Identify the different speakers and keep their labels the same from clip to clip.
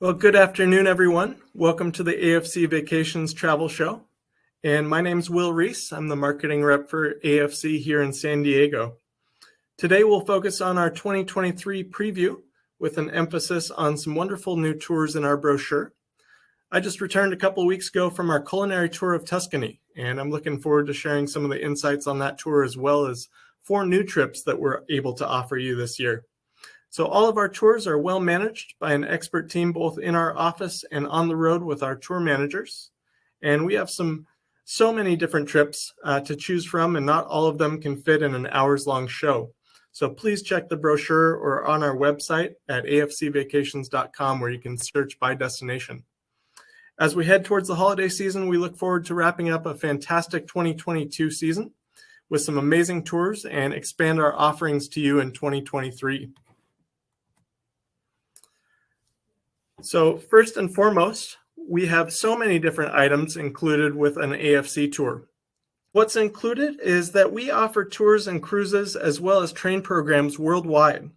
Speaker 1: Well, good afternoon, everyone. Welcome to the AFC Vacations Travel Show. And my name's Will Reece. I'm the marketing rep for AFC here in San Diego. Today, we'll focus on our 2023 preview with an emphasis on some wonderful new tours in our brochure. I just returned a couple of weeks ago from our culinary tour of Tuscany, and I'm looking forward to sharing some of the insights on that tour as well as 4 new trips that we're able to offer you this year. So all of our tours are well managed by an expert team, both in our office and on the road with our tour managers. And we have so many different trips to choose from, and not all of them can fit in an hours-long show. So please check the brochure or on our website at afcvacations.com where you can search by destination. As we head towards the holiday season, we look forward to wrapping up a fantastic 2022 season with some amazing tours and expand our offerings to you in 2023. So first and foremost, we have so many different items included with an AFC tour. What's included is that we offer tours and cruises as well as train programs worldwide,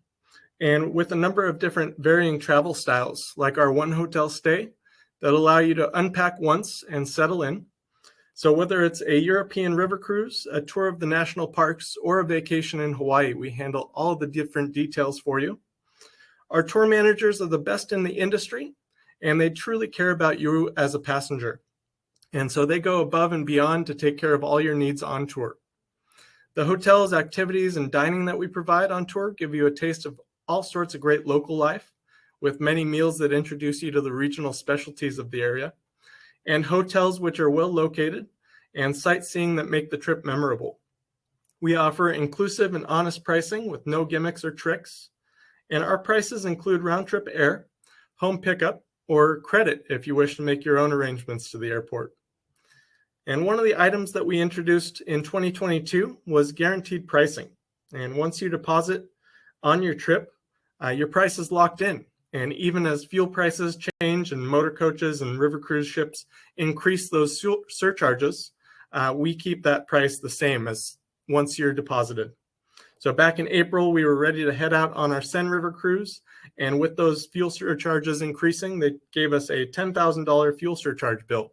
Speaker 1: and with a number of different varying travel styles, like our one hotel stay that allow you to unpack once and settle in. So whether it's a European river cruise, a tour of the national parks, or a vacation in Hawaii, we handle all the different details for you. Our tour managers are the best in the industry, and they truly care about you as a passenger. And so they go above and beyond to take care of all your needs on tour. The hotels, activities, and dining that we provide on tour give you a taste of all sorts of great local life, with many meals that introduce you to the regional specialties of the area, and hotels which are well located, and sightseeing that make the trip memorable. We offer inclusive and honest pricing with no gimmicks or tricks. And our prices include round-trip air, home pickup, or credit if you wish to make your own arrangements to the airport. And one of the items that we introduced in 2022 was guaranteed pricing. And once you deposit on your trip, your price is locked in. And even as fuel prices change and motor coaches and river cruise ships increase those surcharges, we keep that price the same as once you're deposited. So back in April, we were ready to head out on our Seine River cruise. And with those fuel surcharges increasing, they gave us a $10,000 fuel surcharge bill.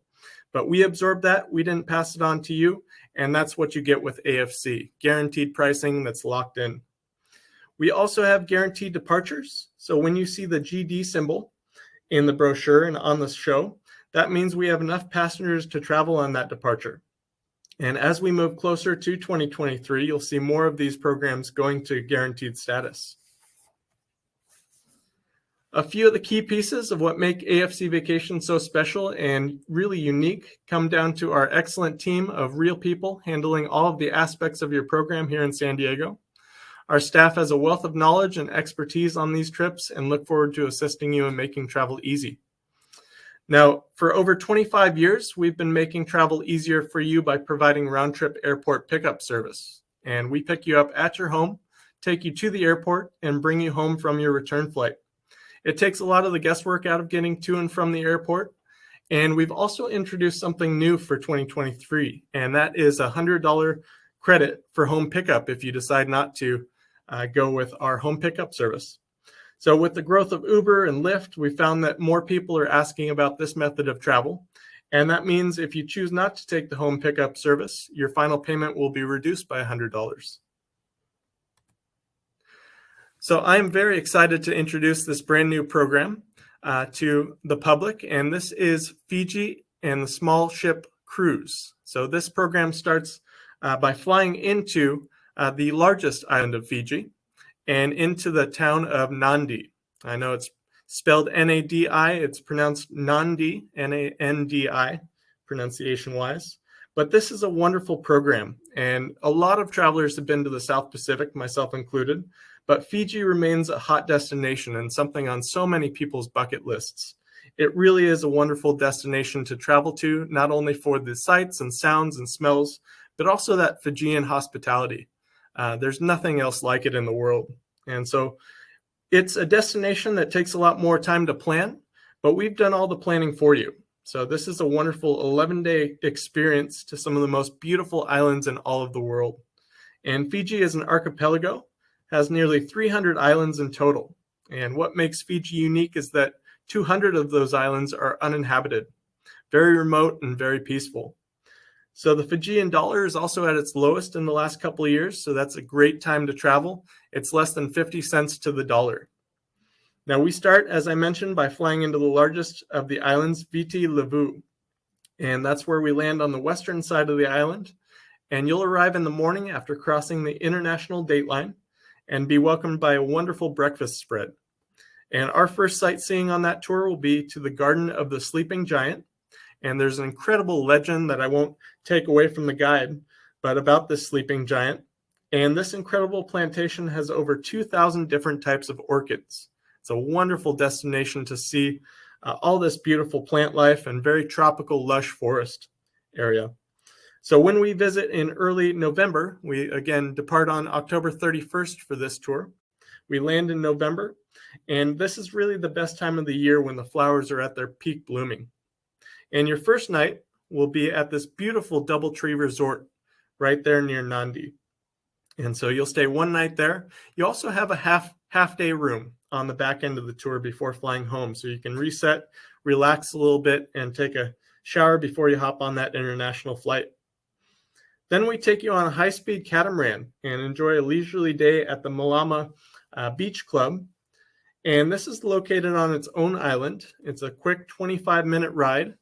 Speaker 1: But we absorbed that. We didn't pass it on to you. And that's what you get with AFC, guaranteed pricing that's locked in. We also have guaranteed departures. So when you see the GD symbol in the brochure and on the show, that means we have enough passengers to travel on that departure. And as we move closer to 2023, you'll see more of these programs going to guaranteed status. A few of the key pieces of what make AFC Vacations so special and really unique come down to our excellent team of real people handling all of the aspects of your program here in San Diego. Our staff has a wealth of knowledge and expertise on these trips and look forward to assisting you in making travel easy. Now, for over 25 years, we've been making travel easier for you by providing round-trip airport pickup service. And we pick you up at your home, take you to the airport, and bring you home from your return flight. It takes a lot of the guesswork out of getting to and from the airport. And we've also introduced something new for 2023, and that is a $100 credit for home pickup if you decide not to go with our home pickup service. So with the growth of Uber and Lyft, we found that more people are asking about this method of travel. And that means if you choose not to take the home pickup service, your final payment will be reduced by $100. So I'm very excited to introduce this brand new program to the public. And this is Fiji and the Small Ship Cruise. So this program starts by flying into the largest island of Fiji, and into the town of Nandi. I know it's spelled N-A-D-I. It's pronounced Nandi, N-A-N-D-I, pronunciation-wise. But this is a wonderful program, and a lot of travelers have been to the South Pacific, myself included, but Fiji remains a hot destination and something on so many people's bucket lists. It really is a wonderful destination to travel to, not only for the sights and sounds and smells, but also that Fijian hospitality. There's nothing else like it in the world. And so it's a destination that takes a lot more time to plan, but we've done all the planning for you. So this is a wonderful 11-day experience to some of the most beautiful islands in all of the world. And Fiji is an archipelago, has nearly 300 islands in total. And what makes Fiji unique is that 200 of those islands are uninhabited, very remote and very peaceful. So the Fijian dollar is also at its lowest in the last couple of years, so that's a great time to travel. It's less than 50 cents to the dollar. Now we start, as I mentioned, by flying into the largest of the islands, Viti Levu, and that's where we land on the western side of the island. And you'll arrive in the morning after crossing the international date line and be welcomed by a wonderful breakfast spread. And our first sightseeing on that tour will be to the Garden of the Sleeping Giant. And there's an incredible legend that I won't take away from the guide, but about this sleeping giant. And this incredible plantation has over 2,000 different types of orchids. It's a wonderful destination to see all this beautiful plant life and very tropical, lush forest area. So when we visit in early November, we again depart on October 31st for this tour. We land in November, and this is really the best time of the year when the flowers are at their peak blooming. And your first night will be at this beautiful DoubleTree resort right there near Nandi. And so you'll stay one night there. You also have a half day room on the back end of the tour before flying home. So you can reset, relax a little bit, and take a shower before you hop on that international flight. Then we take you on a high-speed catamaran and enjoy a leisurely day at the Malama Beach Club. And this is located on its own island. It's a quick 25-minute ride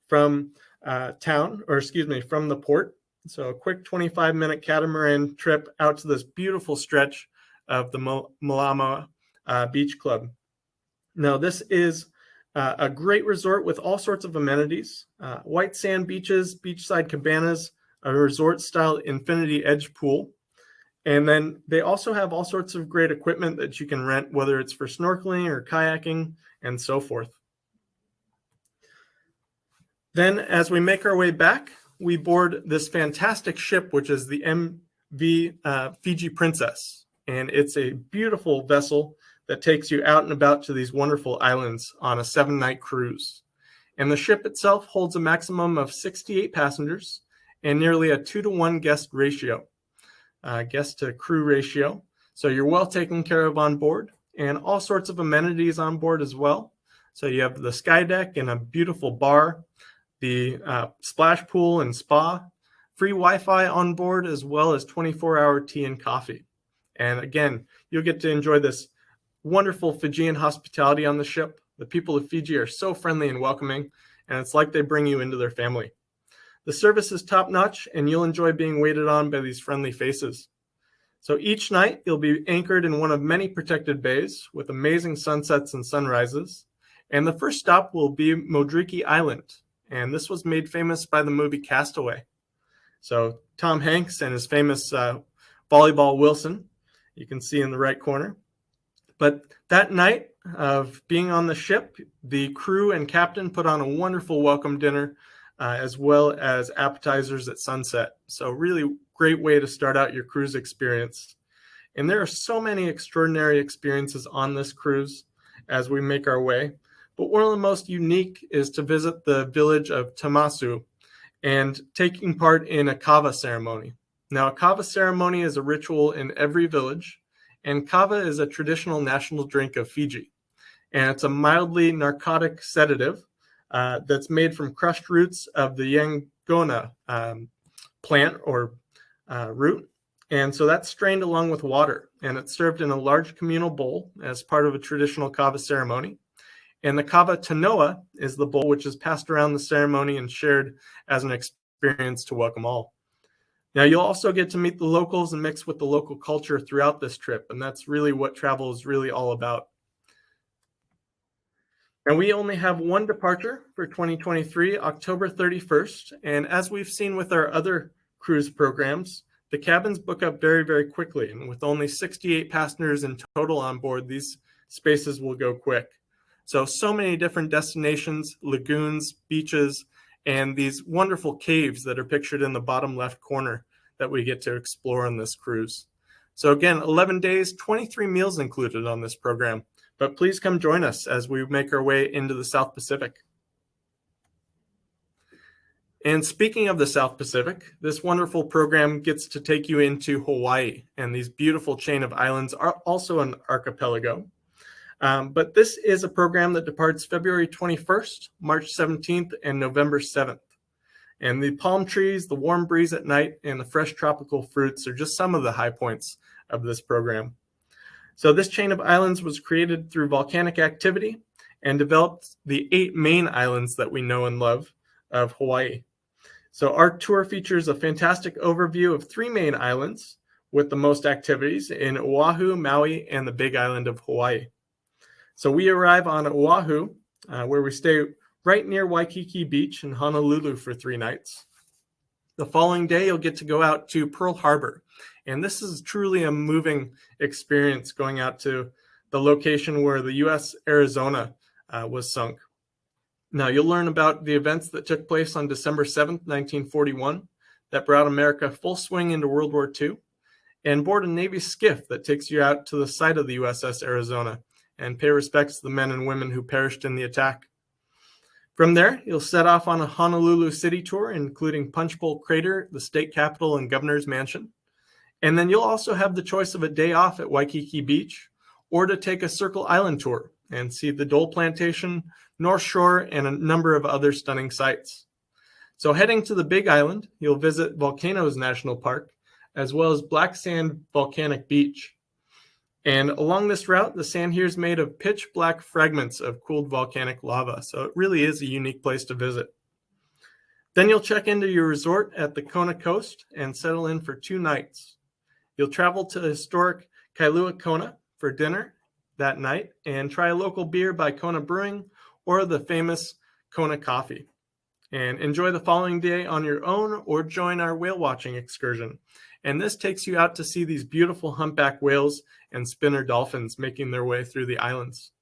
Speaker 1: from from the port. So a quick 25-minute catamaran trip out to this beautiful stretch of the Malama Beach Club. Now, this is a great resort with all sorts of amenities, white sand beaches, beachside cabanas, a resort-style infinity edge pool. And then they also have all sorts of great equipment that you can rent, whether it's for snorkeling or kayaking and so forth. Then as we make our way back, we board this fantastic ship, which is the MV Fiji Princess. And it's a beautiful vessel that takes you out and about to these wonderful islands on a 7-night cruise. And the ship itself holds a maximum of 68 passengers and nearly a 2-to-1 guest to crew ratio. So you're well taken care of on board, and all sorts of amenities on board as well. So you have the sky deck and a beautiful bar, the splash pool and spa, free Wi-Fi on board, as well as 24-hour tea and coffee. And again, you'll get to enjoy this wonderful Fijian hospitality on the ship. The people of Fiji are so friendly and welcoming, and it's like they bring you into their family. The service is top-notch, and you'll enjoy being waited on by these friendly faces. So each night, you'll be anchored in one of many protected bays with amazing sunsets and sunrises. And the first stop will be Modriki Island, and this was made famous by the movie Castaway. So Tom Hanks and his famous volleyball Wilson, you can see in the right corner. But that night of being on the ship, the crew and captain put on a wonderful welcome dinner, as well as appetizers at sunset. So really great way to start out your cruise experience. And there are so many extraordinary experiences on this cruise as we make our way. But one of the most unique is to visit the village of Tamasu and taking part in a kava ceremony. Now, a kava ceremony is a ritual in every village, and kava is a traditional national drink of Fiji. And it's a mildly narcotic sedative that's made from crushed roots of the yangona plant or root. And so that's strained along with water, and it's served in a large communal bowl as part of a traditional kava ceremony. And the kava tanoa is the bowl which is passed around the ceremony and shared as an experience to welcome all. Now, you'll also get to meet the locals and mix with the local culture throughout this trip, and that's really what travel is really all about. And we only have one departure for 2023, October 31st. And as we've seen with our other cruise programs, the cabins book up very, very quickly. And with only 68 passengers in total on board, these spaces will go quick. So many different destinations, lagoons, beaches, and these wonderful caves that are pictured in the bottom left corner that we get to explore on this cruise. So again, 11 days, 23 meals included on this program. But please come join us as we make our way into the South Pacific. And speaking of the South Pacific, this wonderful program gets to take you into Hawaii. And these beautiful chain of islands are also an archipelago. But this is a program that departs February 21st, March 17th, and November 7th. And the palm trees, the warm breeze at night, and the fresh tropical fruits are just some of the high points of this program. So this chain of islands was created through volcanic activity and developed the 8 main islands that we know and love of Hawaii. So our tour features a fantastic overview of 3 main islands with the most activities in Oahu, Maui, and the Big Island of Hawaii. So we arrive on Oahu, where we stay right near Waikiki Beach in Honolulu for 3 nights. The following day, you'll get to go out to Pearl Harbor. And this is truly a moving experience, going out to the location where the U.S. Arizona was sunk. Now, you'll learn about the events that took place on December 7th, 1941, that brought America full swing into World War II, and board a Navy skiff that takes you out to the site of the USS Arizona and pay respects to the men and women who perished in the attack. From there, you'll set off on a Honolulu city tour, including Punch Bowl Crater, the state capitol, and Governor's Mansion. And then you'll also have the choice of a day off at Waikiki Beach, or to take a Circle Island tour and see the Dole Plantation, North Shore, and a number of other stunning sites. So heading to the Big Island, you'll visit Volcanoes National Park, as well as Black Sand Volcanic Beach. And along this route, the sand here is made of pitch black fragments of cooled volcanic lava. So it really is a unique place to visit. Then you'll check into your resort at the Kona Coast and settle in for 2 nights. You'll travel to historic Kailua Kona for dinner that night and try a local beer by Kona Brewing or the famous Kona Coffee. And enjoy the following day on your own or join our whale watching excursion. And this takes you out to see these beautiful humpback whales and spinner dolphins making their way through the islands.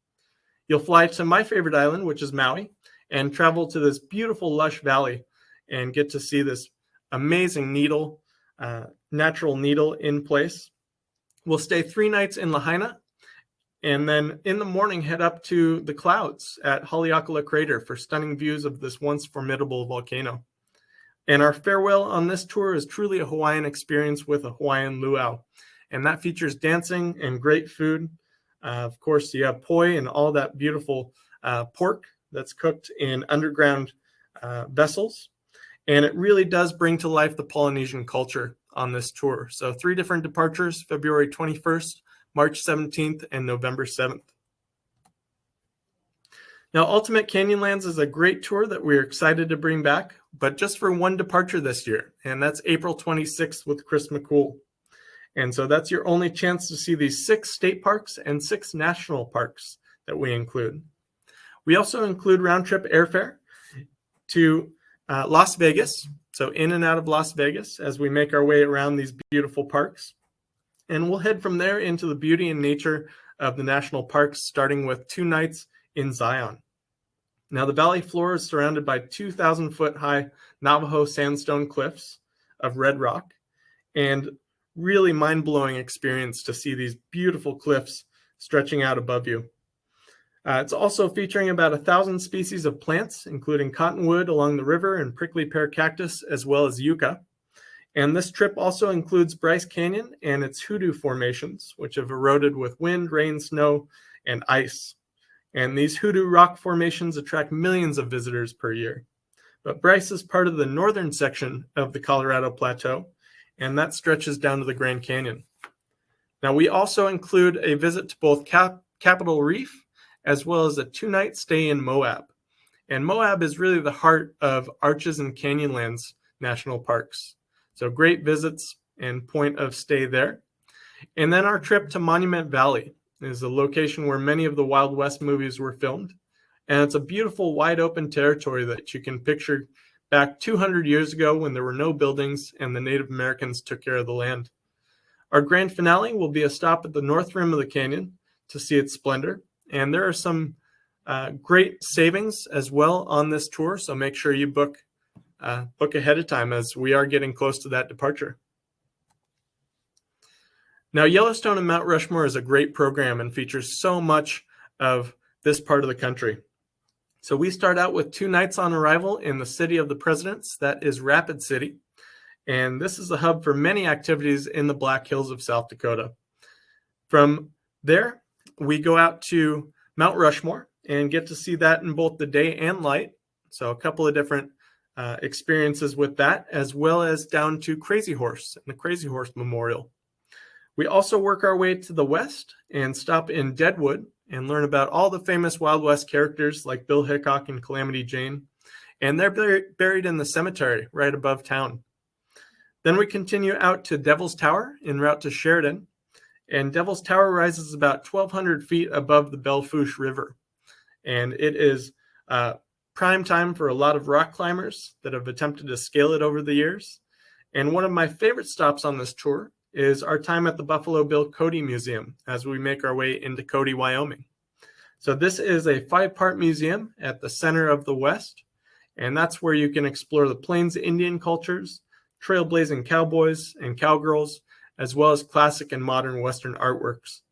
Speaker 1: You'll fly to my favorite island, which is Maui, and travel to this beautiful lush valley and get to see this amazing needle, natural needle in place. We'll stay 3 nights in Lahaina, and then in the morning head up to the clouds at Haleakala Crater for stunning views of this once formidable volcano. And our farewell on this tour is truly a Hawaiian experience with a Hawaiian luau. And that features dancing and great food. Of course, you have poi and all that beautiful pork that's cooked in underground vessels. And it really does bring to life the Polynesian culture on this tour. So 3 different departures, February 21st, March 17th, and November 7th. Now, Ultimate Canyonlands is a great tour that we're excited to bring back, but just for 1 departure this year, and that's April 26th with Chris McCool. And so that's your only chance to see these 6 state parks and 6 national parks that we include. We also include round-trip airfare to Las Vegas, so in and out of Las Vegas as we make our way around these beautiful parks. And we'll head from there into the beauty and nature of the national parks, starting with 2 nights in Zion. Now, the valley floor is surrounded by 2,000-foot high Navajo sandstone cliffs of red rock, and really mind-blowing experience to see these beautiful cliffs stretching out above you. It's also featuring about 1,000 species of plants, including cottonwood along the river and prickly pear cactus, as well as yucca. And this trip also includes Bryce Canyon and its hoodoo formations, which have eroded with wind, rain, snow, and ice. And these hoodoo rock formations attract millions of visitors per year. But Bryce is part of the northern section of the Colorado Plateau, and that stretches down to the Grand Canyon. Now, we also include a visit to both Capitol Reef, as well as a 2-night stay in Moab. And Moab is really the heart of Arches and Canyonlands National Parks. So great visits and point of stay there. And then our trip to Monument Valley is a location where many of the Wild West movies were filmed. And it's a beautiful, wide open territory that you can picture back 200 years ago when there were no buildings and the Native Americans took care of the land. Our grand finale will be a stop at the north rim of the canyon to see its splendor. And there are some great savings as well on this tour, so make sure you book ahead of time as we are getting close to that departure. Now, Yellowstone and Mount Rushmore is a great program and features so much of this part of the country. So we start out with 2 nights on arrival in the City of the Presidents, that is Rapid City. And this is the hub for many activities in the Black Hills of South Dakota. From there, we go out to Mount Rushmore and get to see that in both the day and light. So a couple of different experiences with that, as well as down to Crazy Horse and the Crazy Horse Memorial. We also work our way to the west and stop in Deadwood and learn about all the famous Wild West characters like Bill Hickok and Calamity Jane. And they're buried in the cemetery right above town. Then we continue out to Devil's Tower en route to Sheridan. And Devil's Tower rises about 1,200 feet above the Belle Fourche River. And it is prime time for a lot of rock climbers that have attempted to scale it over the years. And one of my favorite stops on this tour is our time at the Buffalo Bill Cody Museum as we make our way into Cody, Wyoming. So this is a 5-part museum at the center of the West, and that's where you can explore the Plains Indian cultures, trailblazing cowboys and cowgirls, as well as classic and modern Western artworks.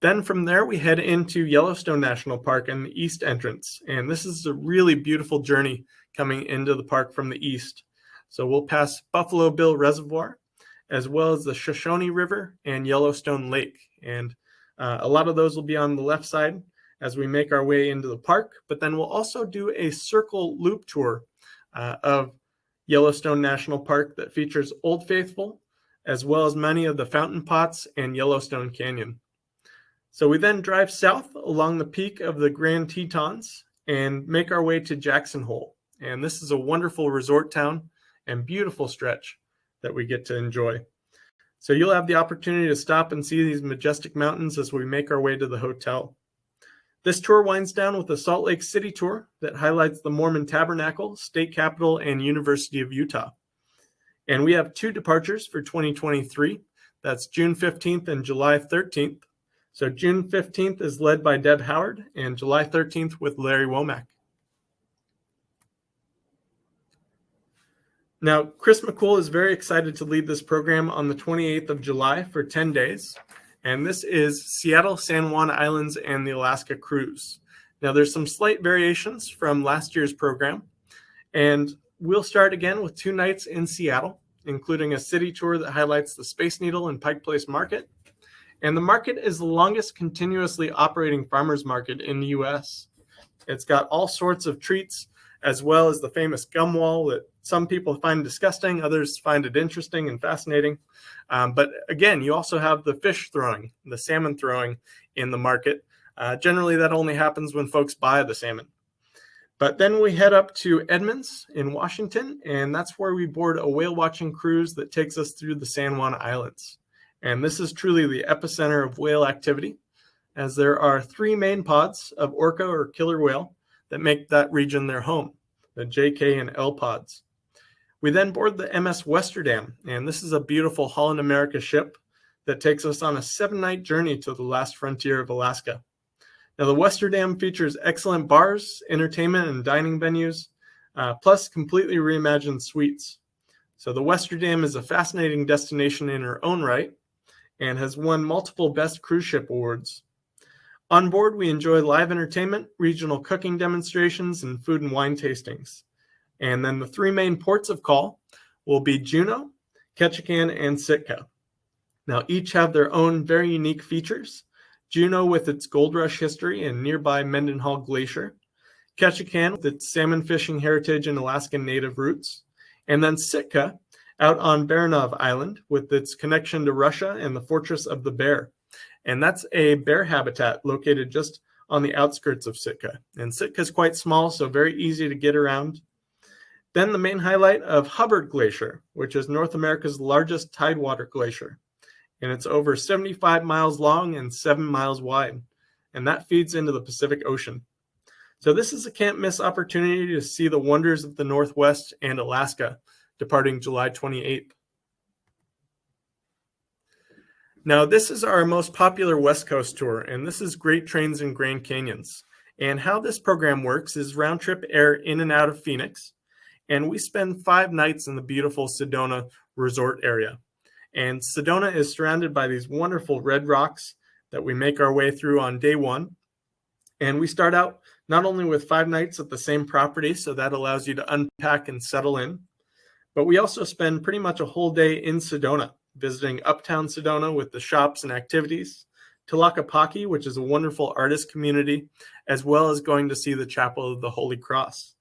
Speaker 1: Then from there, we head into Yellowstone National Park and the east entrance, and this is a really beautiful journey coming into the park from the east. So we'll pass Buffalo Bill Reservoir, as well as the Shoshone River and Yellowstone Lake. And a lot of those will be on the left side as we make our way into the park. But then we'll also do a circle loop tour of Yellowstone National Park that features Old Faithful, as well as many of the fountain pots and Yellowstone Canyon. So we then drive south along the peak of the Grand Tetons and make our way to Jackson Hole. And this is a wonderful resort town and beautiful stretch that we get to enjoy. So you'll have the opportunity to stop and see these majestic mountains as we make our way to the hotel. This tour winds down with a Salt Lake City tour that highlights the Mormon Tabernacle, State Capitol, and University of Utah. And we have 2 departures for 2023. That's June 15th and July 13th. So June 15th is led by Deb Howard and July 13th with Larry Womack. Now, Chris McCool is very excited to lead this program on the 28th of July for 10 days. And this is Seattle, San Juan Islands, and the Alaska Cruise. Now, there's some slight variations from last year's program. And we'll start again with 2 nights in Seattle, including a city tour that highlights the Space Needle and Pike Place Market. And the market is the longest continuously operating farmers market in the U.S. It's got all sorts of treats, as well as the famous gum wall that some people find disgusting, others find it interesting and fascinating. But again, you also have the fish throwing, the salmon throwing in the market. Generally, that only happens when folks buy the salmon. But then we head up to Edmonds in Washington, and that's where we board a whale watching cruise that takes us through the San Juan Islands. And this is truly the epicenter of whale activity, as there are 3 main pods of orca or killer whale that make that region their home, the JK and L pods. We then board the MS Westerdam, and this is a beautiful Holland America ship that takes us on a 7-night journey to the last frontier of Alaska. Now, the Westerdam features excellent bars, entertainment, and dining venues, plus completely reimagined suites. So the Westerdam is a fascinating destination in her own right and has won multiple Best Cruise Ship awards. On board, we enjoy live entertainment, regional cooking demonstrations, and food and wine tastings. And then the 3 main ports of call will be Juneau, Ketchikan, and Sitka. Now, each have their own very unique features. Juneau with its gold rush history and nearby Mendenhall Glacier. Ketchikan with its salmon fishing heritage and Alaskan native roots. And then Sitka out on Baranov Island with its connection to Russia and the Fortress of the Bear. And that's a bear habitat located just on the outskirts of Sitka. And Sitka is quite small, so very easy to get around. Then the main highlight of Hubbard Glacier, which is North America's largest tidewater glacier. And it's over 75 miles long and 7 miles wide. And that feeds into the Pacific Ocean. So this is a can't miss opportunity to see the wonders of the Northwest and Alaska, departing July 28th. Now, this is our most popular West Coast tour, and this is Great Trains and Grand Canyons. And how this program works is round trip air in and out of Phoenix, and we spend 5 nights in the beautiful Sedona resort area. And Sedona is surrounded by these wonderful red rocks that we make our way through on day 1. And we start out not only with 5 nights at the same property, so that allows you to unpack and settle in, but we also spend pretty much a whole day in Sedona, visiting uptown Sedona with the shops and activities, Tlaquepaque, which is a wonderful artist community, as well as going to see the Chapel of the Holy Cross.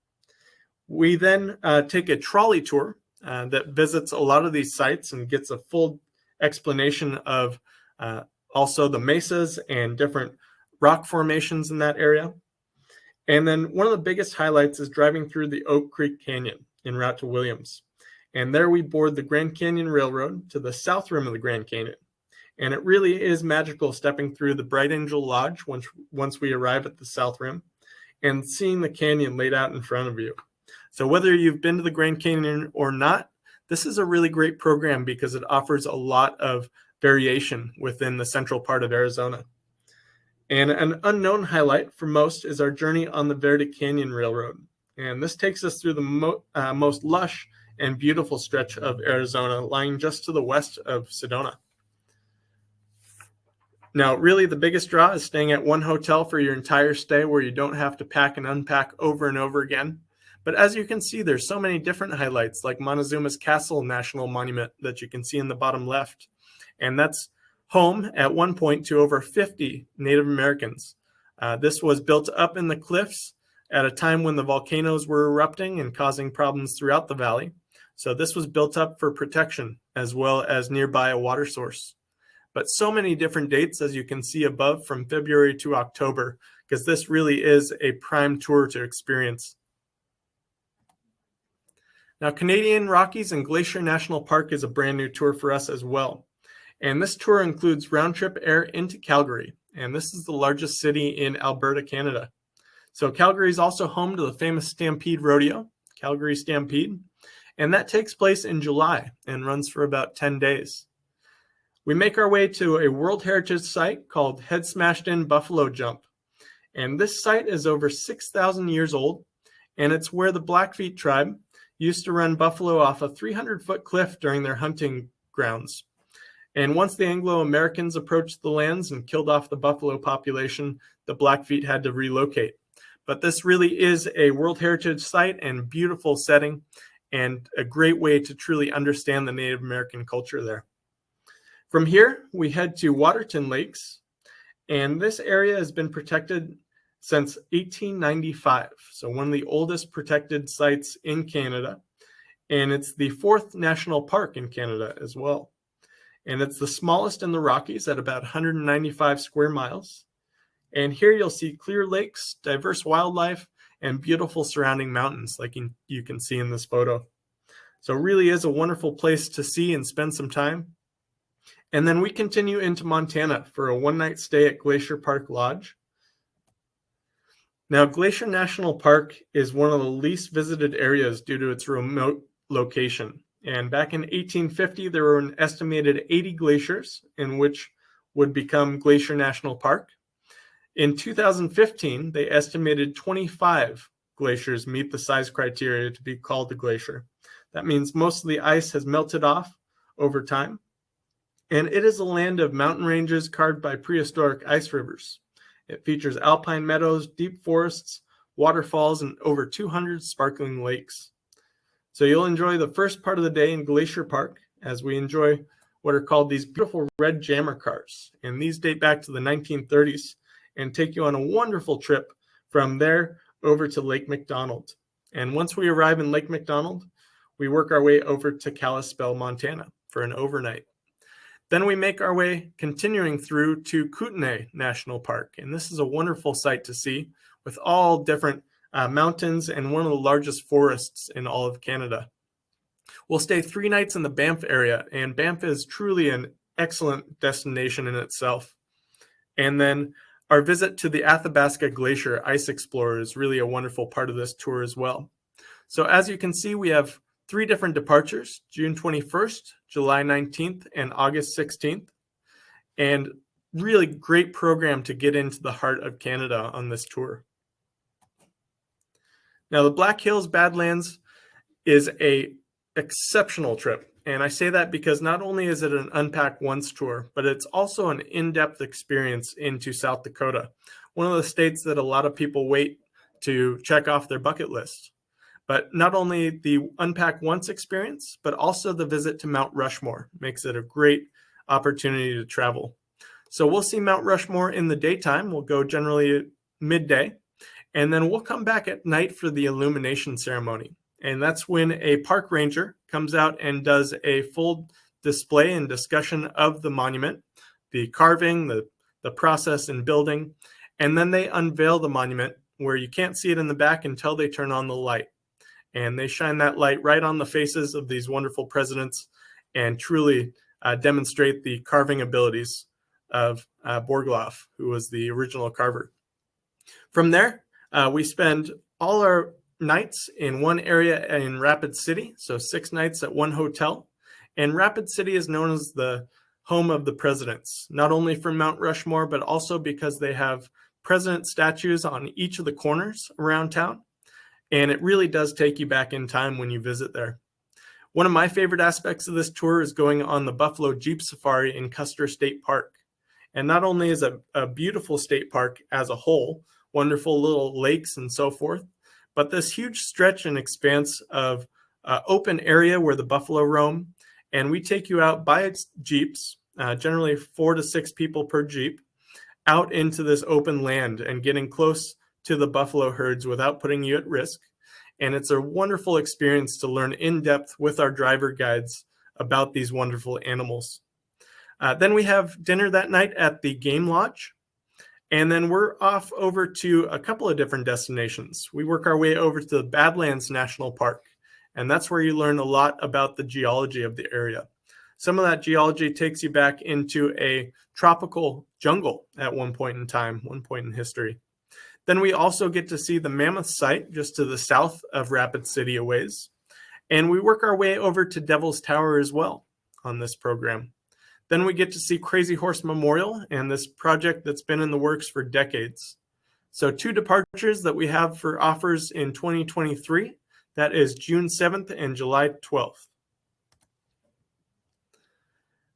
Speaker 1: We then take a trolley tour that visits a lot of these sites and gets a full explanation of also the mesas and different rock formations in that area. And then one of the biggest highlights is driving through the Oak Creek Canyon en route to Williams. And there we board the Grand Canyon Railroad to the south rim of the Grand Canyon. And it really is magical stepping through the Bright Angel Lodge once we arrive at the south rim and seeing the canyon laid out in front of you. So whether you've been to the Grand Canyon or not, this is a really great program because it offers a lot of variation within the central part of Arizona. And an unknown highlight for most is our journey on the Verde Canyon Railroad. And this takes us through the most lush and beautiful stretch of Arizona, lying just to the west of Sedona. Now, really the biggest draw is staying at one hotel for your entire stay where you don't have to pack and unpack over and over again. But as you can see, there's so many different highlights like Montezuma's Castle National Monument that you can see in the bottom left. And that's home at one point to over 50 Native Americans. This was built up in the cliffs at a time when the volcanoes were erupting and causing problems throughout the valley. So this was built up for protection as well as nearby a water source. But so many different dates, as you can see above, from February to October, because this really is a prime tour to experience. Now, Canadian Rockies and Glacier National Park is a brand new tour for us as well. And this tour includes round-trip air into Calgary. And this is the largest city in Alberta, Canada. So Calgary is also home to the famous Stampede Rodeo, Calgary Stampede. And that takes place in July and runs for about 10 days. We make our way to a World Heritage Site called Head Smashed In Buffalo Jump. And this site is over 6,000 years old. And it's where the Blackfeet tribe used to run buffalo off a 300-foot cliff during their hunting grounds. And once the Anglo-Americans approached the lands and killed off the buffalo population, the Blackfeet had to relocate. But this really is a World Heritage Site and beautiful setting and a great way to truly understand the Native American culture there. From here, we head to Waterton Lakes, and this area has been protected since 1895. So one of the oldest protected sites in Canada, and it's the 4th national park in Canada as well. And it's the smallest in the Rockies at about 195 square miles. And here you'll see clear lakes, diverse wildlife, and beautiful surrounding mountains like you can see in this photo. So it really is a wonderful place to see and spend some time. And then we continue into Montana for a one-night stay at Glacier Park Lodge. Now, Glacier National Park is one of the least visited areas due to its remote location. And back in 1850, there were an estimated 80 glaciers in which would become Glacier National Park. In 2015, they estimated 25 glaciers meet the size criteria to be called a glacier. That means most of the ice has melted off over time. And it is a land of mountain ranges carved by prehistoric ice rivers. It features alpine meadows, deep forests, waterfalls, and over 200 sparkling lakes. So you'll enjoy the first part of the day in Glacier Park as we enjoy what are called these beautiful red jammer cars. And these date back to the 1930s and take you on a wonderful trip from there over to Lake McDonald. And once we arrive in Lake McDonald, we work our way over to Kalispell, Montana for an overnight. Then we make our way continuing through to Kootenay National Park. And this is a wonderful sight to see with all different mountains and one of the largest forests in all of Canada. We'll stay 3 nights in the Banff area, and Banff is truly an excellent destination in itself. And then our visit to the Athabasca Glacier Ice Explorer is really a wonderful part of this tour as well. So as you can see, we have 3 different departures, June 21st, July 19th, and August 16th. And really great program to get into the heart of Canada on this tour. Now, the Black Hills Badlands is an exceptional trip. And I say that because not only is it an Unpack Once tour, but it's also an in-depth experience into South Dakota, one of the states that a lot of people wait to check off their bucket list. But not only the Unpack Once experience, but also the visit to Mount Rushmore makes it a great opportunity to travel. So we'll see Mount Rushmore in the daytime. We'll go generally at midday, and then we'll come back at night for the illumination ceremony. And that's when a park ranger comes out and does a full display and discussion of the monument, the carving, the process in building, and then they unveil the monument where you can't see it in the back until they turn on the light. And they shine that light right on the faces of these wonderful presidents and truly demonstrate the carving abilities of Borgloff, who was the original carver. From there, we spend all our nights in one area in Rapid City, so 6 nights at one hotel. And Rapid City is known as the home of the presidents, not only for Mount Rushmore, but also because they have president statues on each of the corners around town. And it really does take you back in time when you visit there. One of my favorite aspects of this tour is going on the Buffalo Jeep Safari in Custer State Park. And not only is it a beautiful state park as a whole, wonderful little lakes and so forth, but this huge stretch and expanse of open area where the buffalo roam. And we take you out by Jeeps, generally 4 to 6 people per Jeep, out into this open land and getting close to the buffalo herds without putting you at risk. And it's a wonderful experience to learn in depth with our driver guides about these wonderful animals. Then we have dinner that night at the Game Lodge. And then we're off over to a couple of different destinations. We work our way over to the Badlands National Park. And that's where you learn a lot about the geology of the area. Some of that geology takes you back into a tropical jungle at one point in time, one point in history. Then we also get to see the Mammoth site just to the south of Rapid City a ways. And we work our way over to Devil's Tower as well on this program. Then we get to see Crazy Horse Memorial and this project that's been in the works for decades. So 2 departures that we have for offers in 2023. That is June 7th and July 12th.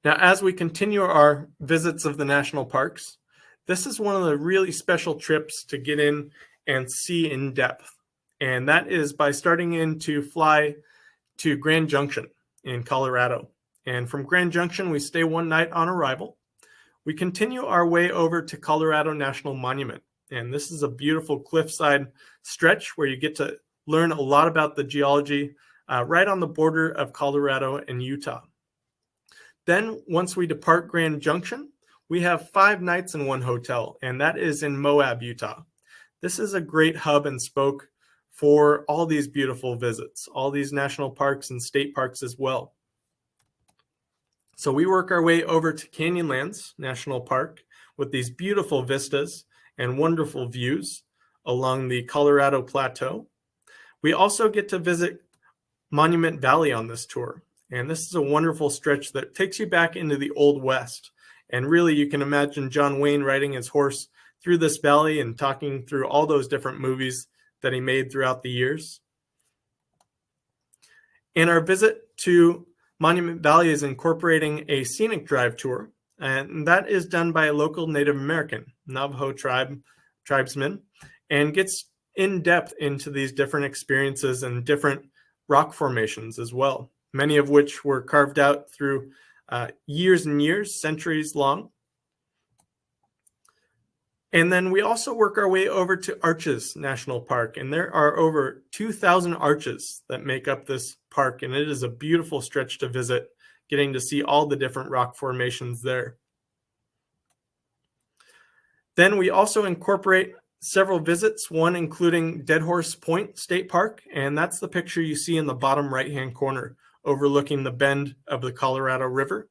Speaker 1: Now, as we continue our visits of the national parks, this is one of the really special trips to get in and see in depth. And that is by starting in to fly to Grand Junction in Colorado. And from Grand Junction, we stay one night on arrival. We continue our way over to Colorado National Monument. And this is a beautiful cliffside stretch where you get to learn a lot about the geology right on the border of Colorado and Utah. Then once we depart Grand Junction, we have 5 nights in one hotel, and that is in Moab, Utah. This is a great hub and spoke for all these beautiful visits, all these national parks and state parks as well. So we work our way over to Canyonlands National Park with these beautiful vistas and wonderful views along the Colorado Plateau. We also get to visit Monument Valley on this tour. And this is a wonderful stretch that takes you back into the Old West. And really, you can imagine John Wayne riding his horse through this valley and talking through all those different movies that he made throughout the years. And our visit to Monument Valley is incorporating a scenic drive tour. And that is done by a local Native American, Navajo tribesman, and gets in depth into these different experiences and different rock formations as well, many of which were carved out through years and years, centuries long. And then we also work our way over to Arches National Park, and there are over 2,000 arches that make up this park, and it is a beautiful stretch to visit, getting to see all the different rock formations there. Then we also incorporate several visits, one including Dead Horse Point State Park, and that's the picture you see in the bottom right-hand corner, overlooking the bend of the Colorado River.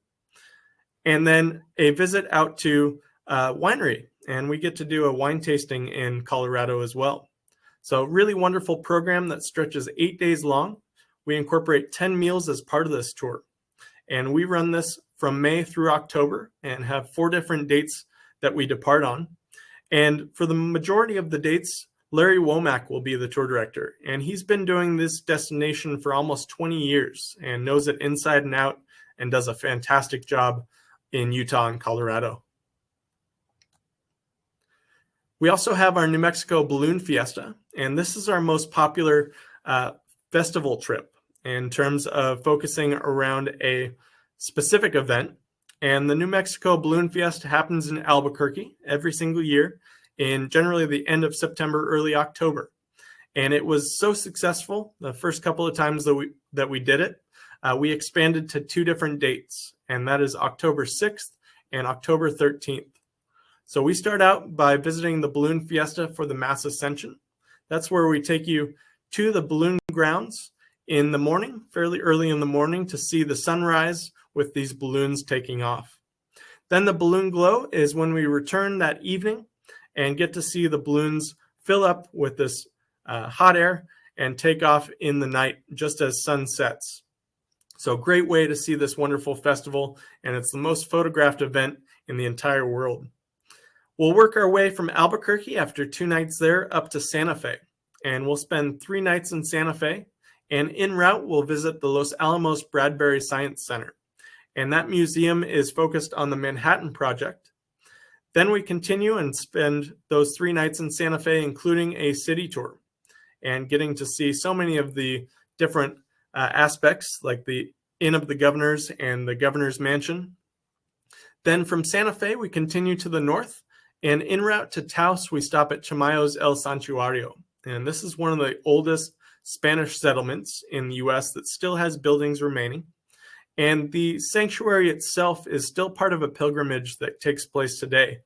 Speaker 1: And then a visit out to winery, and we get to do a wine tasting in Colorado as well. So really wonderful program that stretches 8 days long. We incorporate 10 meals as part of this tour. And we run this from May through October and have 4 different dates that we depart on. And for the majority of the dates, Larry Womack will be the tour director. And he's been doing this destination for almost 20 years and knows it inside and out and does a fantastic job in Utah and Colorado. We also have our New Mexico Balloon Fiesta, and this is our most popular festival trip in terms of focusing around a specific event. And the New Mexico Balloon Fiesta happens in Albuquerque every single year in generally the end of September, early October. And it was so successful the first couple of times that we did it, we expanded to 2 different dates, and that is October 6th and October 13th. So we start out by visiting the Balloon Fiesta for the Mass Ascension. That's where we take you to the balloon grounds in the morning, fairly early in the morning, to see the sunrise with these balloons taking off. Then the balloon glow is when we return that evening and get to see the balloons fill up with this hot air and take off in the night just as sun sets. So great way to see this wonderful festival, and it's the most photographed event in the entire world. We'll work our way from Albuquerque after 2 nights there up to Santa Fe, and we'll spend 3 nights in Santa Fe, and en route we'll visit the Los Alamos Bradbury Science Center, and that museum is focused on the Manhattan Project. Then we continue and spend those 3 nights in Santa Fe, including a city tour, and getting to see so many of the different aspects, like the Inn of the Governors and the Governor's Mansion. Then from Santa Fe, we continue to the north, and en route to Taos, we stop at Chamayo's El Santuario. And this is one of the oldest Spanish settlements in the U.S. that still has buildings remaining. And the sanctuary itself is still part of a pilgrimage that takes place today.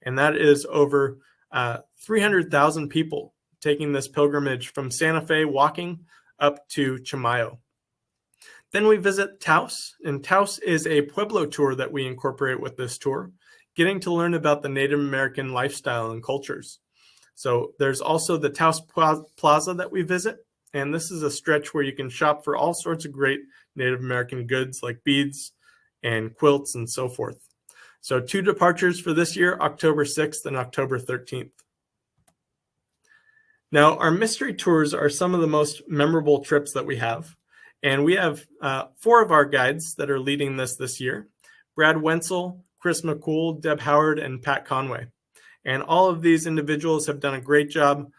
Speaker 1: And that is over 300,000 people taking this pilgrimage from Santa Fe, walking up to Chamayo. Then we visit Taos, and Taos is a Pueblo tour that we incorporate with this tour, getting to learn about the Native American lifestyle and cultures. So there's also the Taos Plaza that we visit, and this is a stretch where you can shop for all sorts of great Native American goods like beads and quilts and so forth. So 2 departures for this year, October 6th and October 13th. Now, our mystery tours are some of the most memorable trips that we have. And we have 4 of our guides that are leading this year: Brad Wenzel, Chris McCool, Deb Howard, and Pat Conway. And all of these individuals have done a great job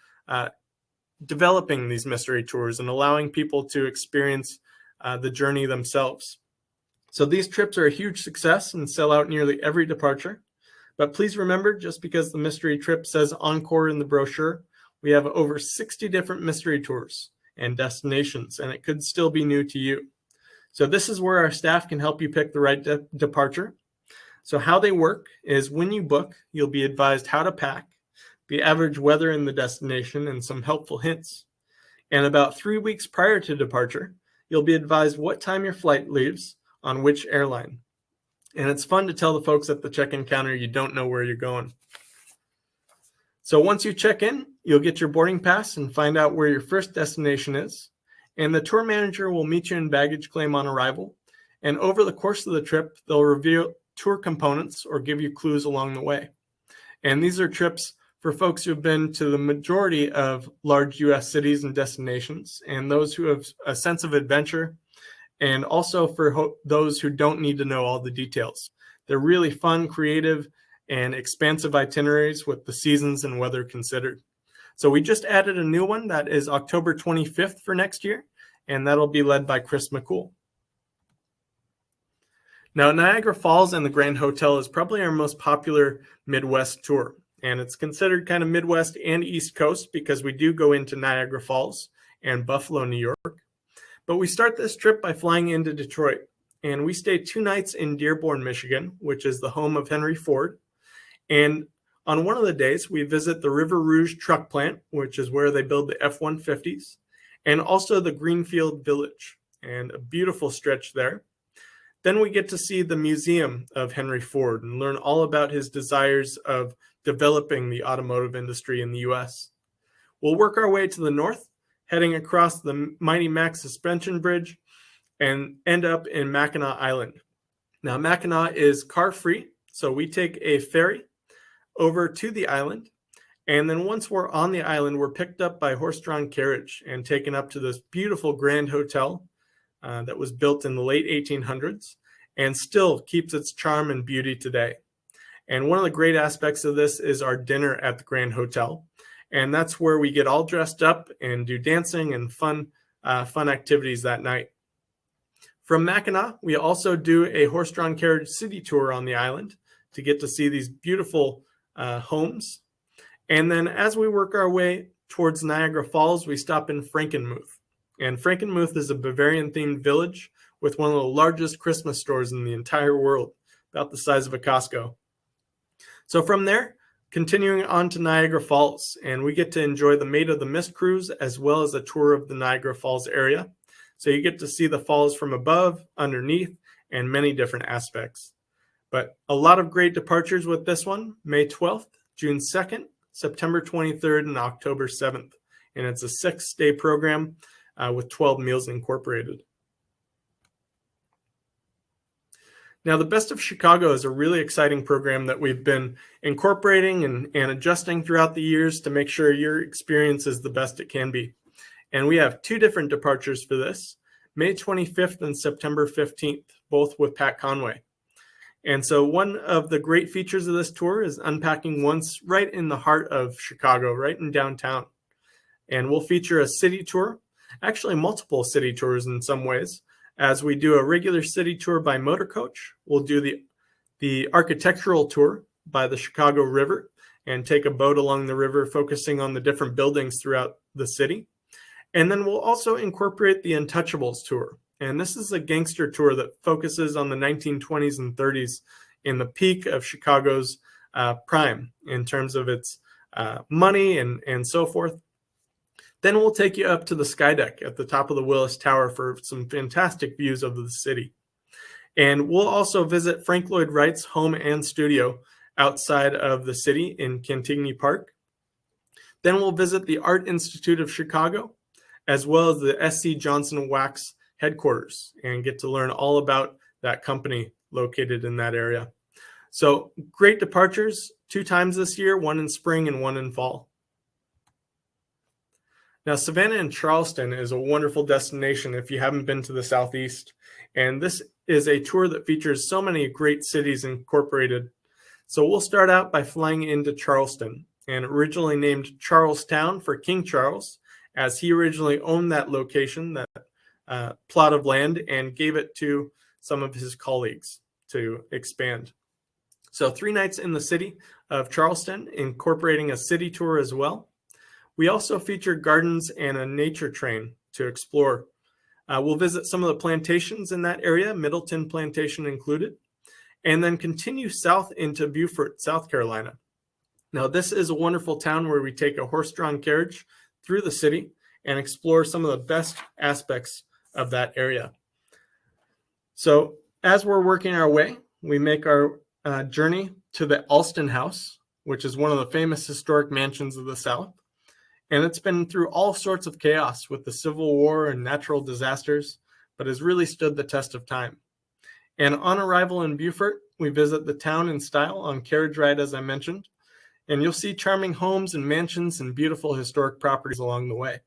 Speaker 1: developing these mystery tours and allowing people to experience the journey themselves. So these trips are a huge success and sell out nearly every departure. But please remember, just because the mystery trip says Encore in the brochure, we have over 60 different mystery tours and destinations, and it could still be new to you. So this is where our staff can help you pick the right departure. So how they work is when you book, you'll be advised how to pack, the average weather in the destination, and some helpful hints. And about 3 weeks prior to departure, you'll be advised what time your flight leaves on which airline. And it's fun to tell the folks at the check-in counter you don't know where you're going. So once you check in, you'll get your boarding pass and find out where your first destination is. And the tour manager will meet you in baggage claim on arrival. And over the course of the trip, they'll reveal tour components or give you clues along the way. And these are trips for folks who've been to the majority of large U.S. cities and destinations, and those who have a sense of adventure, and also for those who don't need to know all the details. They're really fun, creative, and expansive itineraries with the seasons and weather considered. So we just added a new one that is October 25th for next year, and that'll be led by Chris McCool. Now, Niagara Falls and the Grand Hotel is probably our most popular Midwest tour, and it's considered kind of Midwest and East Coast because we do go into Niagara Falls and Buffalo, New York. But we start this trip by flying into Detroit, and we stay 2 nights in Dearborn, Michigan, which is the home of Henry Ford. And on one of the days, we visit the River Rouge truck plant, which is where they build the F-150s, and also the Greenfield Village, and a beautiful stretch there. Then we get to see the Museum of Henry Ford and learn all about his desires of developing the automotive industry in the U.S. We'll work our way to the north, heading across the Mighty Mac Suspension Bridge, and end up in Mackinac Island. Now, Mackinac is car-free, so we take a ferry over to the island, and then once we're on the island, we're picked up by horse-drawn carriage and taken up to this beautiful Grand Hotel that was built in the late 1800s and still keeps its charm and beauty today. And one of the great aspects of this is our dinner at the Grand Hotel, and that's where we get all dressed up and do dancing and fun activities that night. From Mackinac, we also do a horse-drawn carriage city tour on the island to get to see these beautiful homes. And then as we work our way towards Niagara Falls, we stop in Frankenmuth. And Frankenmuth is a Bavarian-themed village with one of the largest Christmas stores in the entire world, about the size of a Costco. So from there, continuing on to Niagara Falls, and we get to enjoy the Maid of the Mist cruise as well as a tour of the Niagara Falls area. So you get to see the falls from above, underneath, and many different aspects. But a lot of great departures with this one, May 12th, June 2nd, September 23rd, and October 7th. And it's a 6-day program with 12 meals incorporated. Now, the Best of Chicago is a really exciting program that we've been incorporating and adjusting throughout the years to make sure your experience is the best it can be. And we have 2 different departures for this, May 25th and September 15th, both with Pat Conway. And so one of the great features of this tour is unpacking once right in the heart of Chicago, right in downtown. And we'll feature a city tour, actually multiple city tours in some ways. As we do a regular city tour by motor coach, we'll do the architectural tour by the Chicago River and take a boat along the river, focusing on the different buildings throughout the city. And then we'll also incorporate the Untouchables tour. And this is a gangster tour that focuses on the 1920s and 30s in the peak of Chicago's prime in terms of its money and so forth. Then we'll take you up to the skydeck at the top of the Willis Tower for some fantastic views of the city. And we'll also visit Frank Lloyd Wright's home and studio outside of the city in Cantigny Park. Then we'll visit the Art Institute of Chicago, as well as the S.C. Johnson Wax headquarters, and get to learn all about that company located in that area. So great departures, 2 times this year, one in spring and one in fall. Now, Savannah and Charleston is a wonderful destination if you haven't been to the Southeast. And this is a tour that features so many great cities incorporated. So we'll start out by flying into Charleston, and originally named Charlestown for King Charles, as he originally owned that location, that plot of land, and gave it to some of his colleagues to expand. So 3 nights in the city of Charleston, incorporating a city tour as well. We also feature gardens and a nature train to explore. We'll visit some of the plantations in that area, Middleton Plantation included, and then continue south into Beaufort, South Carolina. Now, this is a wonderful town where we take a horse-drawn carriage through the city and explore some of the best aspects of that area. So as we're working our way, we make our journey to the Alston House, which is one of the famous historic mansions of the South. And it's been through all sorts of chaos with the Civil War and natural disasters, but has really stood the test of time. And on arrival in Beaufort, we visit the town in style on carriage ride, as I mentioned, and you'll see charming homes and mansions and beautiful historic properties along the way.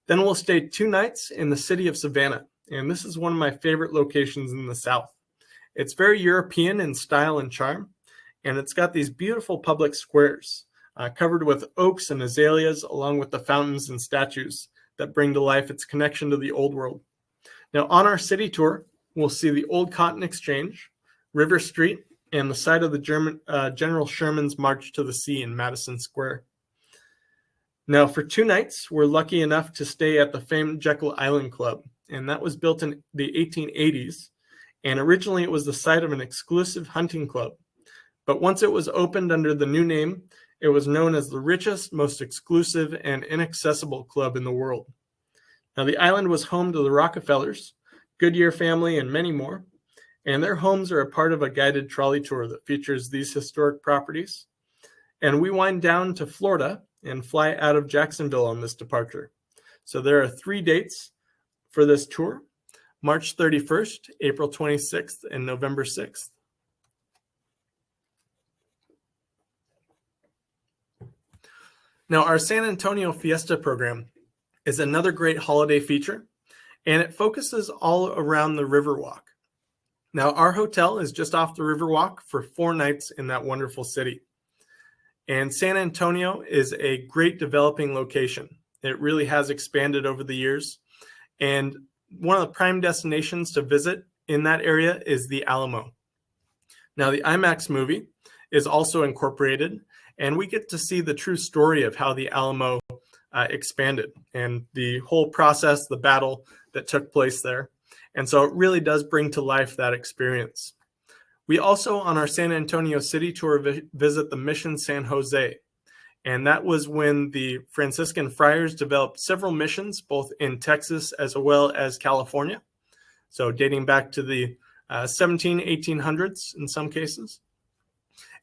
Speaker 1: Then we'll stay 2 nights in the city of Savannah, and this is one of my favorite locations in the South. It's very European in style and charm, and it's got these beautiful public squares covered with oaks and azaleas, along with the fountains and statues that bring to life its connection to the old world. Now, on our city tour, we'll see the Old Cotton Exchange, River Street, and the site of the General Sherman's March to the Sea in Madison Square. Now, for 2 nights, we're lucky enough to stay at the famed Jekyll Island Club, and that was built in the 1880s, and originally it was the site of an exclusive hunting club. But once it was opened under the new name, it was known as the richest, most exclusive, and inaccessible club in the world. Now, the island was home to the Rockefellers, Goodyear family, and many more, and their homes are a part of a guided trolley tour that features these historic properties. And we wind down to Florida and fly out of Jacksonville on this departure. So there are 3 dates for this tour: March 31st, April 26th, and November 6th. Now, our San Antonio Fiesta program is another great holiday feature, and it focuses all around the Riverwalk. Now, our hotel is just off the Riverwalk for 4 nights in that wonderful city. And San Antonio is a great developing location. It really has expanded over the years. And one of the prime destinations to visit in that area is the Alamo. Now, the IMAX movie is also incorporated, and we get to see the true story of how the Alamo expanded and the whole process, the battle that took place there. And so it really does bring to life that experience. We also, on our San Antonio City tour, visit the Mission San Jose. And that was when the Franciscan friars developed several missions, both in Texas as well as California. So dating back to the 1800s in some cases.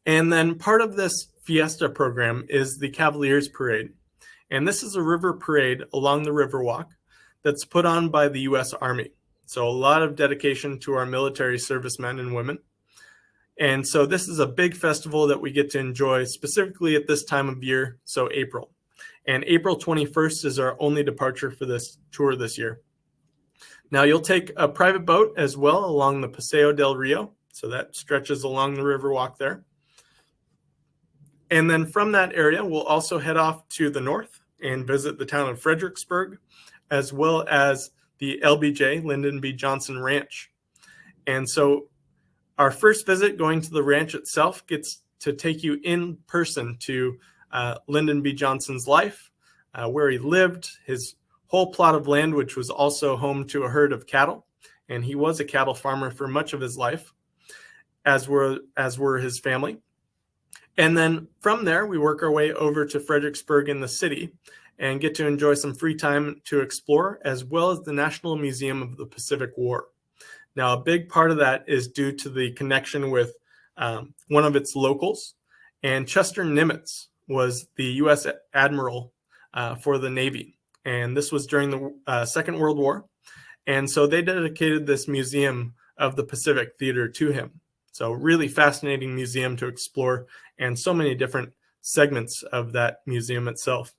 Speaker 1: And then part of this fiesta program is the Cavaliers Parade. And this is a river parade along the Riverwalk that's put on by the U.S. Army. So a lot of dedication to our military servicemen and women. And so this is a big festival that we get to enjoy specifically at this time of year, so April. And April 21st is our only departure for this tour this year. Now you'll take a private boat as well along the Paseo del Rio. So that stretches along the Riverwalk there. And then from that area, we'll also head off to the north and visit the town of Fredericksburg, as well as the LBJ, Lyndon B. Johnson Ranch. And so our first visit going to the ranch itself gets to take you in person to Lyndon B. Johnson's life, where he lived, his whole plot of land, which was also home to a herd of cattle. And he was a cattle farmer for much of his life, as were his family. And then from there, we work our way over to Fredericksburg in the city and get to enjoy some free time to explore, as well as the National Museum of the Pacific War. Now, a big part of that is due to the connection with one of its locals. And Chester Nimitz was the U.S. Admiral for the Navy. And this was during the Second World War. And so they dedicated this Museum of the Pacific Theater to him. So really fascinating museum to explore, and so many different segments of that museum itself.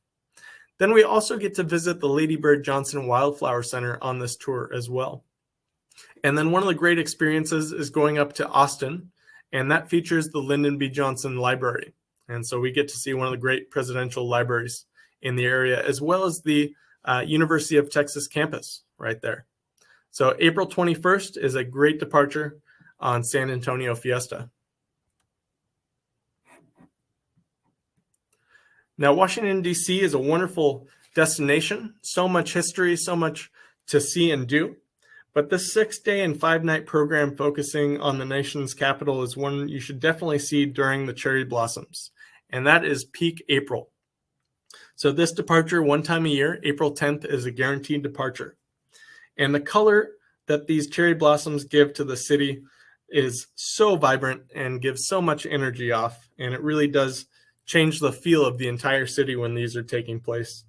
Speaker 1: Then we also get to visit the Lady Bird Johnson Wildflower Center on this tour as well. And then one of the great experiences is going up to Austin, and that features the Lyndon B. Johnson Library. And so we get to see one of the great presidential libraries in the area, as well as the University of Texas campus right there. So April 21st is a great departure on San Antonio Fiesta. Now, Washington, D.C. is a wonderful destination, so much history, so much to see and do. But this 6-day and 5-night program focusing on the nation's capital is one you should definitely see during the cherry blossoms, and that is peak April. So this departure, one time a year, April 10th, is a guaranteed departure. And the color that these cherry blossoms give to the city is so vibrant and gives so much energy off, and it really does change the feel of the entire city when these are taking place.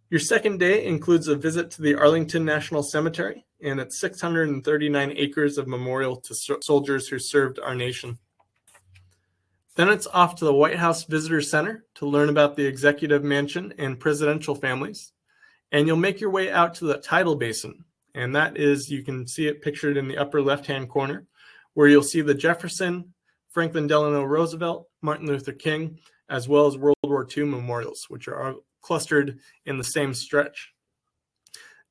Speaker 1: Your second day includes a visit to the Arlington National Cemetery and its 639 acres of memorial to soldiers who served our nation. Then it's off to the White House Visitor Center to learn about the executive mansion and presidential families. And you'll make your way out to the tidal basin. And that is, you can see it pictured in the upper left-hand corner, where you'll see the Jefferson, Franklin Delano Roosevelt, Martin Luther King, as well as World War II memorials, which are clustered in the same stretch.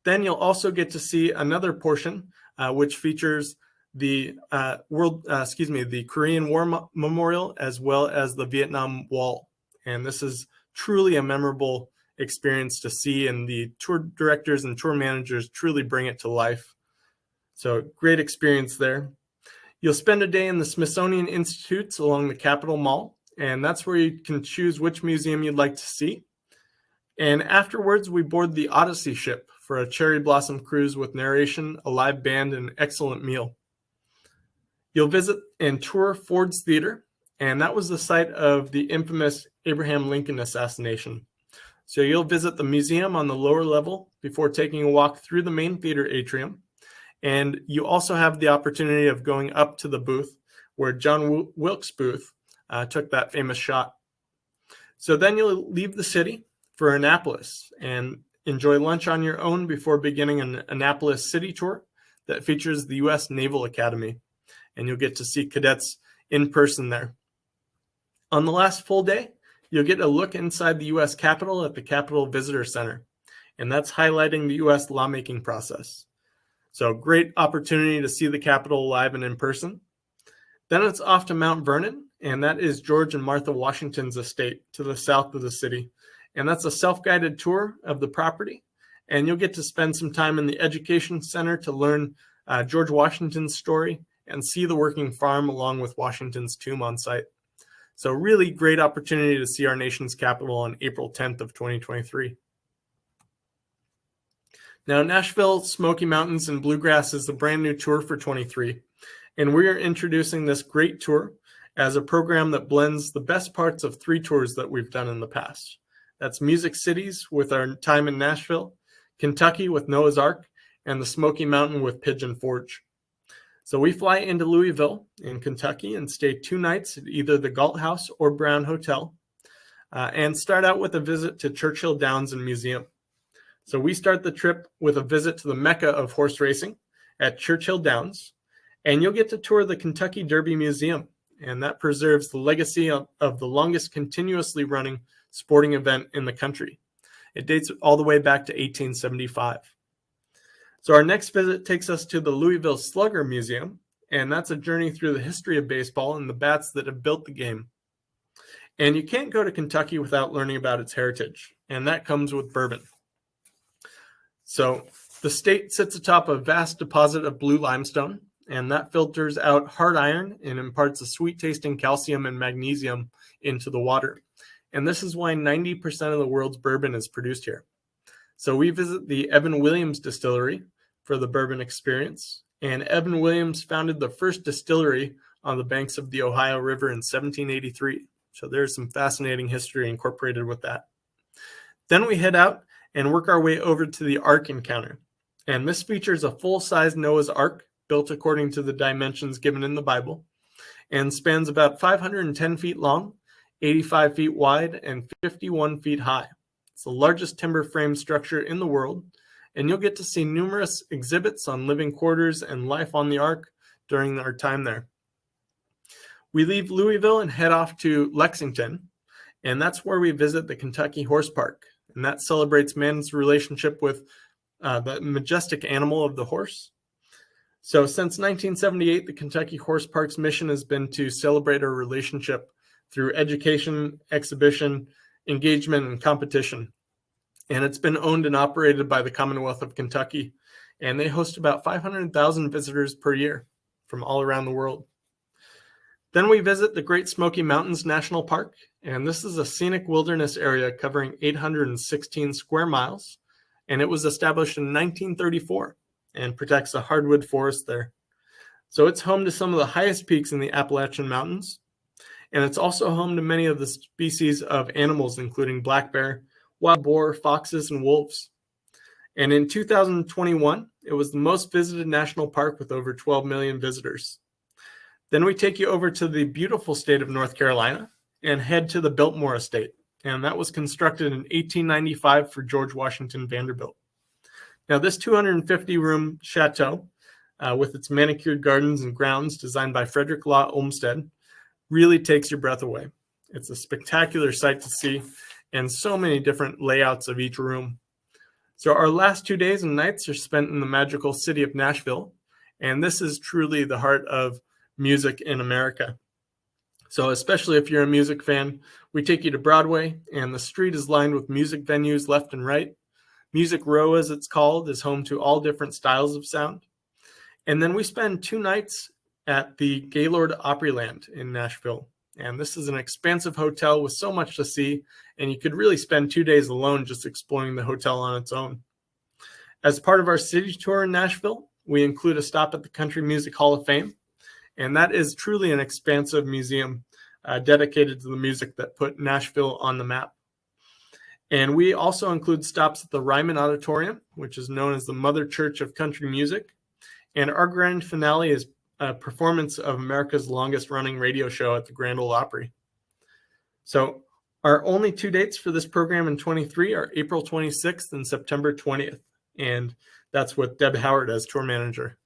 Speaker 1: Then you'll also get to see another portion, which features the the Korean War Memorial, as well as the Vietnam Wall. And this is truly a memorable experience to see, and the tour directors and tour managers truly bring it to life. So great experience there. You'll spend a day in the Smithsonian Institutes along the Capitol Mall, and that's where you can choose which museum you'd like to see. And afterwards, we board the Odyssey ship for a cherry blossom cruise with narration, a live band, and an excellent meal. You'll visit and tour Ford's Theater, and that was the site of the infamous Abraham Lincoln assassination. So you'll visit the museum on the lower level before taking a walk through the main theater atrium. And you also have the opportunity of going up to the booth where John Wilkes Booth took that famous shot. So then you'll leave the city for Annapolis and enjoy lunch on your own before beginning an Annapolis city tour that features the U.S. Naval Academy. And you'll get to see cadets in person there. On the last full day, you'll get a look inside the U.S. Capitol at the Capitol Visitor Center. And that's highlighting the U.S. lawmaking process. So great opportunity to see the Capitol live and in person. Then it's off to Mount Vernon, and that is George and Martha Washington's estate to the south of the city. And that's a self-guided tour of the property. And you'll get to spend some time in the Education Center to learn George Washington's story and see the working farm along with Washington's tomb on site. So really great opportunity to see our nation's capital on April 10th of 2023. Now, Nashville, Smoky Mountains, and Bluegrass is a brand new tour for 23. And we are introducing this great tour as a program that blends the best parts of 3 tours that we've done in the past. That's Music Cities with our time in Nashville, Kentucky with Noah's Ark, and the Smoky Mountain with Pigeon Forge. So we fly into Louisville in Kentucky and stay 2 nights at either the Galt House or Brown Hotel, and start out with a visit to Churchill Downs and Museum. So we start the trip with a visit to the Mecca of horse racing at Churchill Downs, and you'll get to tour the Kentucky Derby Museum, and that preserves the legacy of the longest continuously running sporting event in the country. It dates all the way back to 1875. So our next visit takes us to the Louisville Slugger Museum, and that's a journey through the history of baseball and the bats that have built the game. And you can't go to Kentucky without learning about its heritage, and that comes with bourbon. So the state sits atop a vast deposit of blue limestone, and that filters out hard iron and imparts a sweet-tasting calcium and magnesium into the water. And this is why 90% of the world's bourbon is produced here. So we visit the Evan Williams Distillery for the bourbon experience. And Evan Williams founded the first distillery on the banks of the Ohio River in 1783. So there's some fascinating history incorporated with that. Then we head out and work our way over to the Ark Encounter. And this features a full-size Noah's Ark built according to the dimensions given in the Bible and spans about 510 feet long, 85 feet wide, and 51 feet high. It's the largest timber frame structure in the world, and you'll get to see numerous exhibits on living quarters and life on the Ark during our time there. We leave Louisville and head off to Lexington, and that's where we visit the Kentucky Horse Park, and that celebrates man's relationship with the majestic animal of the horse. So since 1978, the Kentucky Horse Park's mission has been to celebrate our relationship through education, exhibition, engagement, and competition. And it's been owned and operated by the Commonwealth of Kentucky, and they host about 500,000 visitors per year from all around the world. Then we visit the Great Smoky Mountains National Park, and this is a scenic wilderness area covering 816 square miles, and it was established in 1934 and protects a hardwood forest there. So it's home to some of the highest peaks in the Appalachian Mountains, and it's also home to many of the species of animals, including black bear, wild boar, foxes, and wolves. And in 2021, it was the most visited national park with over 12 million visitors. Then we take you over to the beautiful state of North Carolina and head to the Biltmore Estate. And that was constructed in 1895 for George Washington Vanderbilt. Now, this 250-room chateau, with its manicured gardens and grounds designed by Frederick Law Olmsted, really takes your breath away. It's a spectacular sight to see, and so many different layouts of each room. So our last 2 days and nights are spent in the magical city of Nashville, and this is truly the heart of music in America. So especially if you're a music fan, we take you to Broadway, and the street is lined with music venues left and right. Music Row, as it's called, is home to all different styles of sound. And then we spend 2 nights at the Gaylord Opryland in Nashville. And this is an expansive hotel with so much to see, and you could really spend 2 days alone just exploring the hotel on its own. As part of our city tour in Nashville, we include a stop at the Country Music Hall of Fame, and that is truly an expansive museum dedicated to the music that put Nashville on the map. And we also include stops at the Ryman Auditorium, which is known as the Mother Church of Country Music. And our grand finale is a performance of America's longest running radio show at the Grand Ole Opry. So our only 2 dates for this program in 23 are April 26th and September 20th. And that's with Deb Howard as tour manager.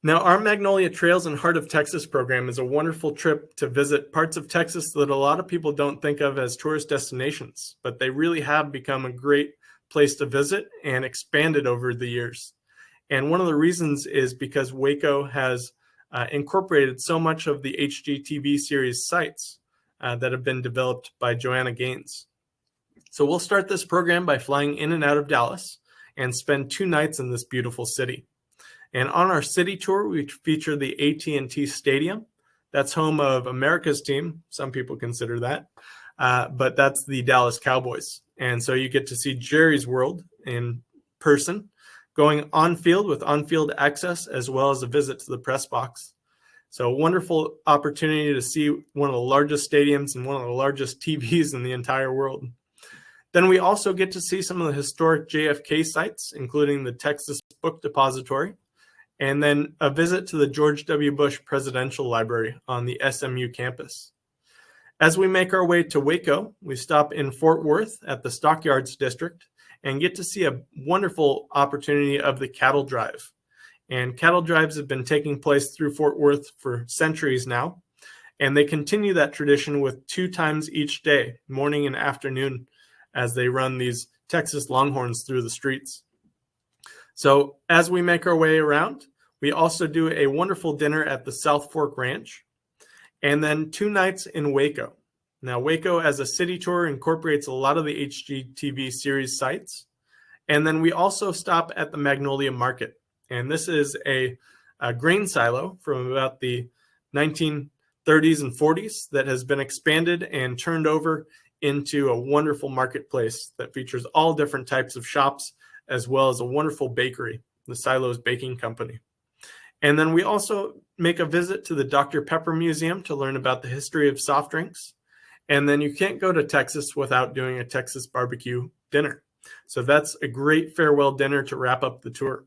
Speaker 1: Now, our Magnolia Trails and Heart of Texas program is a wonderful trip to visit parts of Texas that a lot of people don't think of as tourist destinations, but they really have become a great place to visit and expanded over the years. And one of the reasons is because Waco has incorporated so much of the HGTV series sites that have been developed by Joanna Gaines. So we'll start this program by flying in and out of Dallas and spend 2 nights in this beautiful city. And on our city tour, we feature the AT&T Stadium. That's home of America's team. Some people consider that, but that's the Dallas Cowboys. And so you get to see Jerry's World in person, going on field with on-field access, as well as a visit to the press box. So a wonderful opportunity to see one of the largest stadiums and one of the largest TVs in the entire world. Then we also get to see some of the historic JFK sites, including the Texas Book Depository, and then a visit to the George W. Bush Presidential Library on the SMU campus. As we make our way to Waco, we stop in Fort Worth at the Stockyards District and get to see a wonderful opportunity of the cattle drive. And cattle drives have been taking place through Fort Worth for centuries now, and they continue that tradition with 2 times each day, morning and afternoon, as they run these Texas Longhorns through the streets. So as we make our way around, we also do a wonderful dinner at the South Fork Ranch, and then 2 nights in Waco. Now, Waco as a city tour incorporates a lot of the HGTV series sites. And then we also stop at the Magnolia Market. And this is a grain silo from about the 1930s and 40s that has been expanded and turned over into a wonderful marketplace that features all different types of shops, as well as a wonderful bakery, the Silos Baking Company. And then we also make a visit to the Dr. Pepper Museum to learn about the history of soft drinks. And then you can't go to Texas without doing a Texas barbecue dinner. So that's a great farewell dinner to wrap up the tour.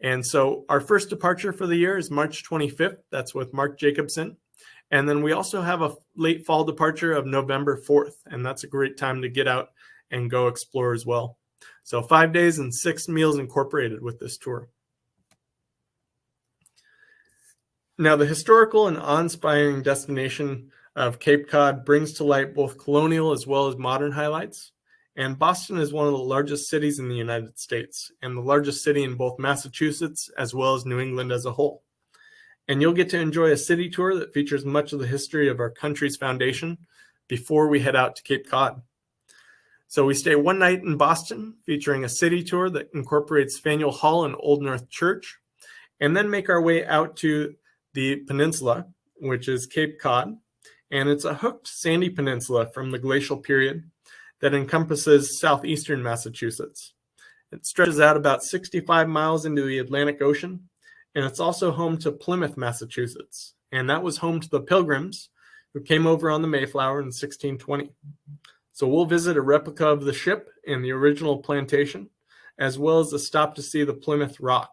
Speaker 1: And so our first departure for the year is March 25th. That's with Mark Jacobson. And then we also have a late fall departure of November 4th. And that's a great time to get out and go explore as well. So 5 days and 6 meals incorporated with this tour. Now, the historical and awe-inspiring destination of Cape Cod brings to light both colonial as well as modern highlights. And Boston is one of the largest cities in the United States and the largest city in both Massachusetts as well as New England as a whole. And you'll get to enjoy a city tour that features much of the history of our country's foundation before we head out to Cape Cod. So we stay 1 night in Boston, featuring a city tour that incorporates Faneuil Hall and Old North Church, and then make our way out to the peninsula, which is Cape Cod. And it's a hooked sandy peninsula from the glacial period that encompasses southeastern Massachusetts. It stretches out about 65 miles into the Atlantic Ocean, and it's also home to Plymouth, Massachusetts. And that was home to the Pilgrims who came over on the Mayflower in 1620. So we'll visit a replica of the ship and the original plantation, as well as a stop to see the Plymouth Rock.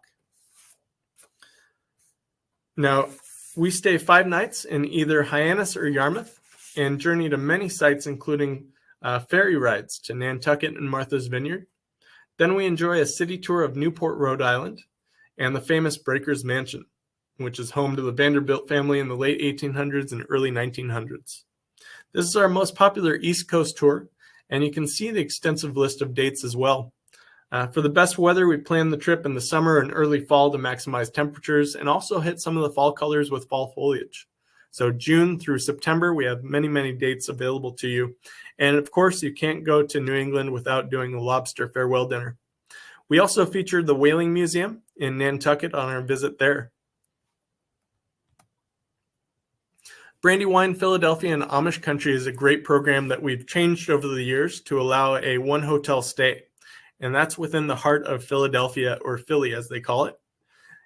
Speaker 1: Now, we stay 5 nights in either Hyannis or Yarmouth and journey to many sites, including ferry rides to Nantucket and Martha's Vineyard. Then we enjoy a city tour of Newport, Rhode Island, and the famous Breakers Mansion, which is home to the Vanderbilt family in the late 1800s and early 1900s. This is our most popular East Coast tour, and you can see the extensive list of dates as well. For the best weather, we plan the trip in the summer and early fall to maximize temperatures and also hit some of the fall colors with fall foliage. So June through September, we have many, many dates available to you. And of course, you can't go to New England without doing the lobster farewell dinner. We also featured the Whaling Museum in Nantucket on our visit there. Brandywine, Philadelphia, and Amish Country is a great program that we've changed over the years to allow a 1 hotel stay. And that's within the heart of Philadelphia, or Philly as they call it.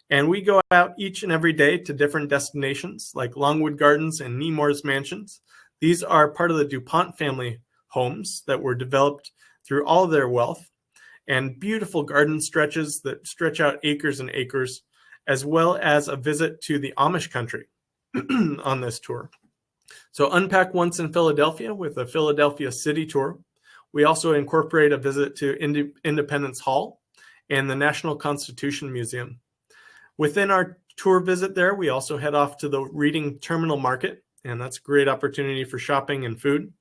Speaker 1: And we go out each and every day to different destinations like Longwood Gardens and Nemours Mansions. These are part of the DuPont family homes that were developed through all of their wealth, and beautiful garden stretches that stretch out acres and acres, as well as a visit to the Amish country on this tour. So unpack once in Philadelphia with a Philadelphia city tour. We also incorporate a visit to Independence Hall and the National Constitution Museum. Within our tour visit there, we also head off to the Reading Terminal Market, and that's a great opportunity for shopping and food.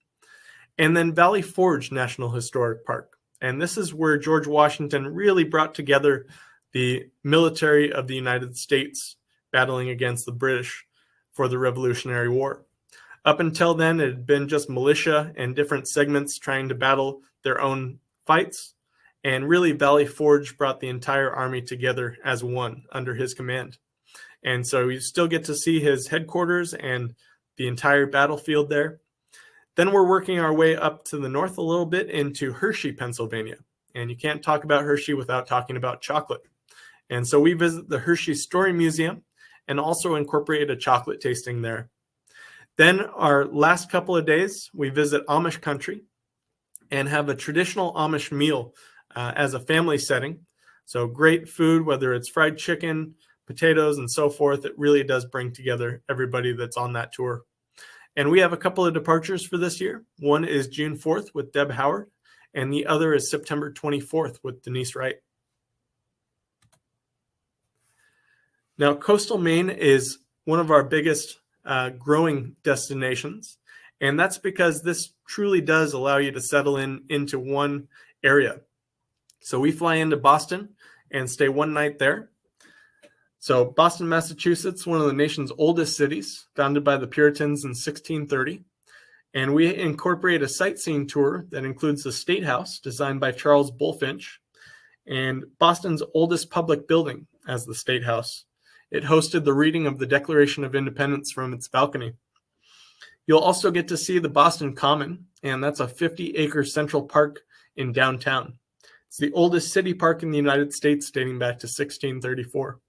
Speaker 1: And then Valley Forge National Historic Park. And this is where George Washington really brought together the military of the United States battling against the British for the Revolutionary War. Up until then, it had been just militia and different segments trying to battle their own fights. And really, Valley Forge brought the entire army together as one under his command. And so you still get to see his headquarters and the entire battlefield there. Then we're working our way up to the north a little bit into Hershey, Pennsylvania. And you can't talk about Hershey without talking about chocolate. And so we visit the Hershey Story Museum and also incorporate a chocolate tasting there. Then our last couple of days, we visit Amish country and have a traditional Amish meal as a family setting. So great food, whether it's fried chicken, potatoes, and so forth. It really does bring together everybody that's on that tour. And we have a couple of departures for this year. One is June 4th with Deb Howard, and the other is September 24th with Denise Wright. Now, coastal Maine is one of our biggest growing destinations, and that's because this truly does allow you to settle into one area. So we fly into Boston and stay one night there. So Boston, Massachusetts, one of the nation's oldest cities, founded by the Puritans in 1630. And we incorporate a sightseeing tour that includes the State House, designed by Charles Bulfinch, and Boston's oldest public building as the State House. It hosted the reading of the Declaration of Independence from its balcony. You'll also get to see the Boston Common, and that's a 50-acre central park in downtown. It's the oldest city park in the United States, dating back to 1634.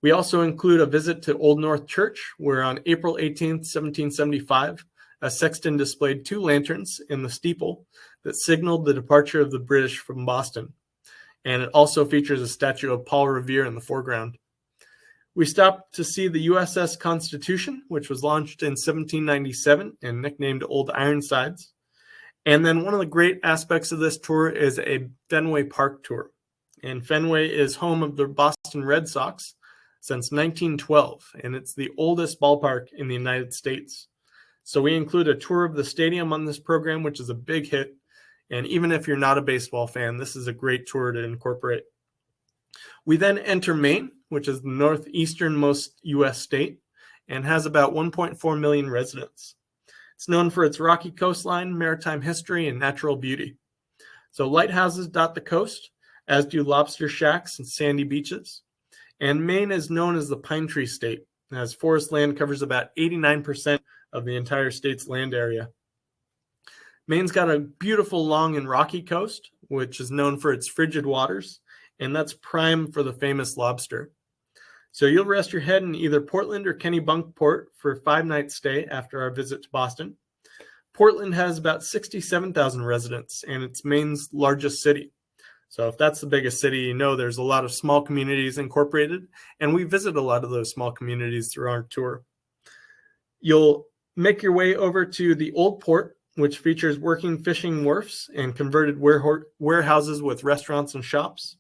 Speaker 1: We also include a visit to Old North Church, where on April 18th, 1775, a sexton displayed 2 lanterns in the steeple that signaled the departure of the British from Boston. And it also features a statue of Paul Revere in the foreground. We stopped to see the USS Constitution, which was launched in 1797 and nicknamed Old Ironsides. And then one of the great aspects of this tour is a Fenway Park tour. And Fenway is home of the Boston Red Sox since 1912, and it's the oldest ballpark in the United States. So we include a tour of the stadium on this program, which is a big hit. And even if you're not a baseball fan, this is a great tour to incorporate. We then enter Maine, which is the northeasternmost U.S. state and has about 1.4 million residents. It's known for its rocky coastline, maritime history, and natural beauty. So lighthouses dot the coast, as do lobster shacks and sandy beaches. And Maine is known as the pine tree state, as forest land covers about 89% of the entire state's land area. Maine's got a beautiful, long, and rocky coast, which is known for its frigid waters, and that's prime for the famous lobster. So you'll rest your head in either Portland or Kennebunkport for a 5-night stay after our visit to Boston. Portland has about 67,000 residents, and it's Maine's largest city. So if that's the biggest city, you know there's a lot of small communities incorporated, and we visit a lot of those small communities through our tour. You'll make your way over to the Old Port, which features working fishing wharfs and converted warehouses with restaurants and shops.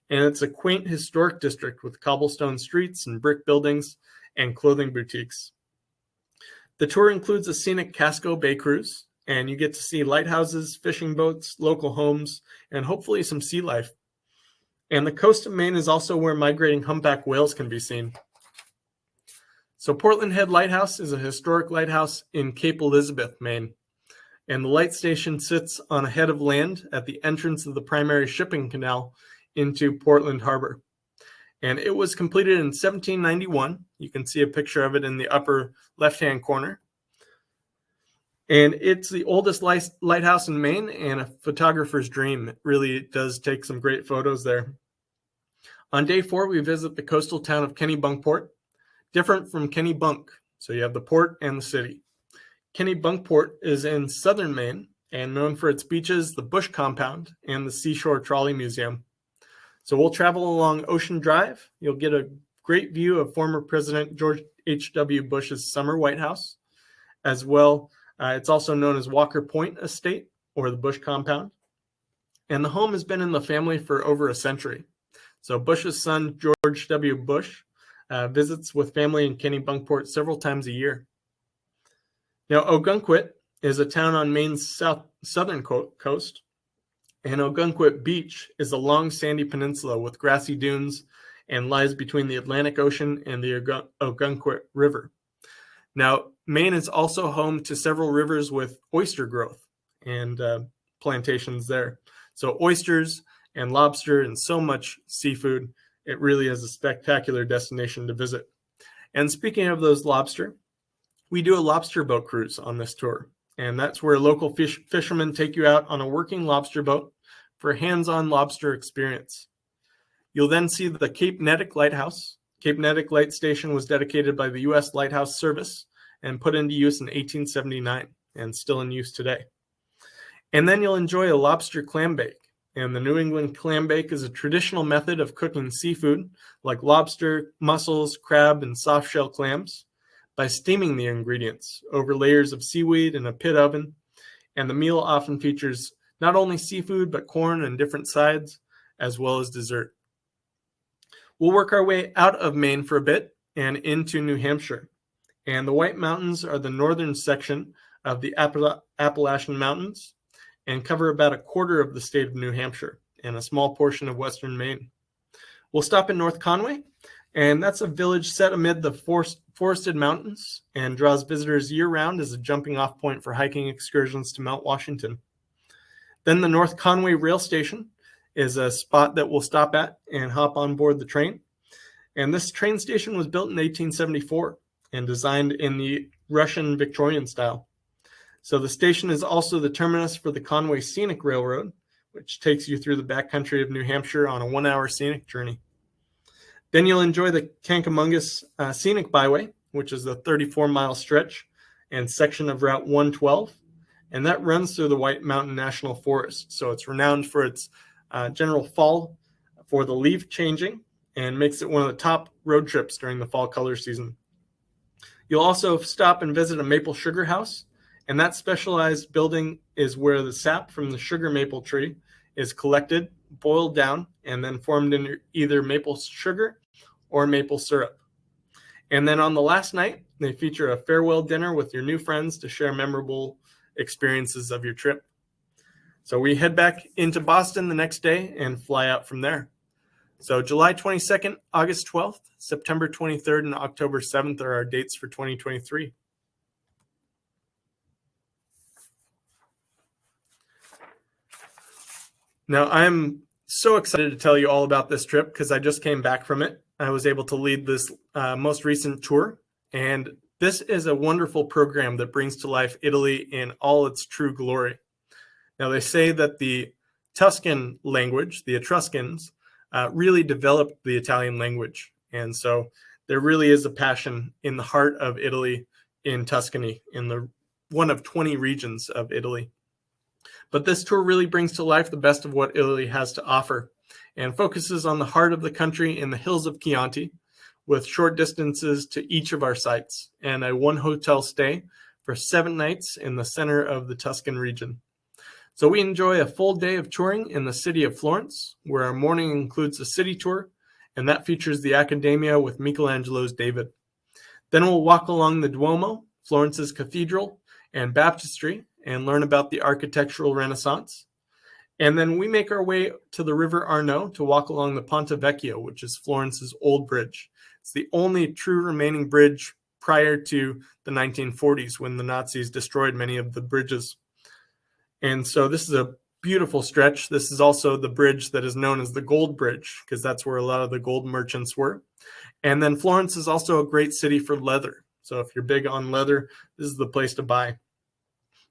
Speaker 1: And it's a quaint historic district with cobblestone streets and brick buildings and clothing boutiques. The tour includes a scenic Casco Bay cruise, and you get to see lighthouses, fishing boats, local homes, and hopefully some sea life. And the coast of Maine is also where migrating humpback whales can be seen. So Portland Head Lighthouse is a historic lighthouse in Cape Elizabeth, Maine. And the light station sits on a head of land at the entrance of the primary shipping canal into Portland Harbor. And it was completed in 1791. You can see a picture of it in the upper left-hand corner. And it's the oldest lighthouse in Maine and a photographer's dream. It really does take some great photos there. On day 4, we visit the coastal town of Kennebunkport, different from Kennebunk. So you have the port and the city. Kennebunkport is in southern Maine and known for its beaches, the Bush Compound, and the Seashore Trolley Museum. So we'll travel along Ocean Drive. You'll get a great view of former President George H.W. Bush's summer White House. As well, it's also known as Walker Point Estate, or the Bush Compound. And the home has been in the family for over a century. So Bush's son, George W. Bush, visits with family in Kennebunkport several times a year. Now, Ogunquit is a town on Maine's southern coast, and Ogunquit Beach is a long sandy peninsula with grassy dunes and lies between the Atlantic Ocean and the Ogunquit River. Now, Maine is also home to several rivers with oyster growth and plantations there. So oysters and lobster and so much seafood, it really is a spectacular destination to visit. And speaking of those lobster, we do a lobster boat cruise on this tour. And that's where local fishermen take you out on a working lobster boat for a hands-on lobster experience. You'll then see the Cape Nettic Lighthouse. Cape Nettic Light Station was dedicated by the U.S. Lighthouse Service and put into use in 1879 and still in use today. And then you'll enjoy a lobster clam bake. And the New England clam bake is a traditional method of cooking seafood like lobster, mussels, crab, and soft-shell clams by steaming the ingredients over layers of seaweed in a pit oven. And the meal often features not only seafood, but corn and different sides, as well as dessert. We'll work our way out of Maine for a bit and into New Hampshire. And the White Mountains are the northern section of the Appalachian Mountains and cover about a quarter of the state of New Hampshire and a small portion of western Maine. We'll stop in North Conway, and that's a village set amid the forested mountains and draws visitors year-round as a jumping-off point for hiking excursions to Mount Washington. Then the North Conway Rail Station is a spot that we'll stop at and hop on board the train. And this train station was built in 1874 and designed in the Russian Victorian style. So the station is also the terminus for the Conway Scenic Railroad, which takes you through the backcountry of New Hampshire on a 1-hour scenic journey. Then you'll enjoy the Kankamungus Scenic Byway, which is a 34-mile stretch and section of Route 112, and that runs through the White Mountain National Forest. So it's renowned for its general fall for the leaf changing and makes it one of the top road trips during the fall color season. You'll also stop and visit a maple sugar house, and that specialized building is where the sap from the sugar maple tree is collected, boiled down, and then formed into either maple sugar or maple syrup. And then on the last night, they feature a farewell dinner with your new friends to share memorable experiences of your trip. So we head back into Boston the next day and fly out from there. So July 22nd, August 12th, September 23rd, and October 7th are our dates for 2023. Now, I'm so excited to tell you all about this trip because I just came back from it. I was able to lead this most recent tour, and this is a wonderful program that brings to life Italy in all its true glory. Now, they say that the Tuscan language, the Etruscans, really developed the Italian language. And so there really is a passion in the heart of Italy in Tuscany, in the one of 20 regions of Italy. But this tour really brings to life the best of what Italy has to offer and focuses on the heart of the country in the hills of Chianti, with short distances to each of our sites and a one hotel stay for 7 nights in the center of the Tuscan region. So we enjoy a full day of touring in the city of Florence, where our morning includes a city tour, and that features the Accademia with Michelangelo's David. Then we'll walk along the Duomo, Florence's cathedral, and baptistry, and learn about the architectural Renaissance. And then we make our way to the River Arno to walk along the Ponte Vecchio, which is Florence's old bridge. It's the only true remaining bridge prior to the 1940s, when the Nazis destroyed many of the bridges. And so this is a beautiful stretch. This is also the bridge that is known as the Gold Bridge, because that's where a lot of the gold merchants were. And then Florence is also a great city for leather. So if you're big on leather, this is the place to buy.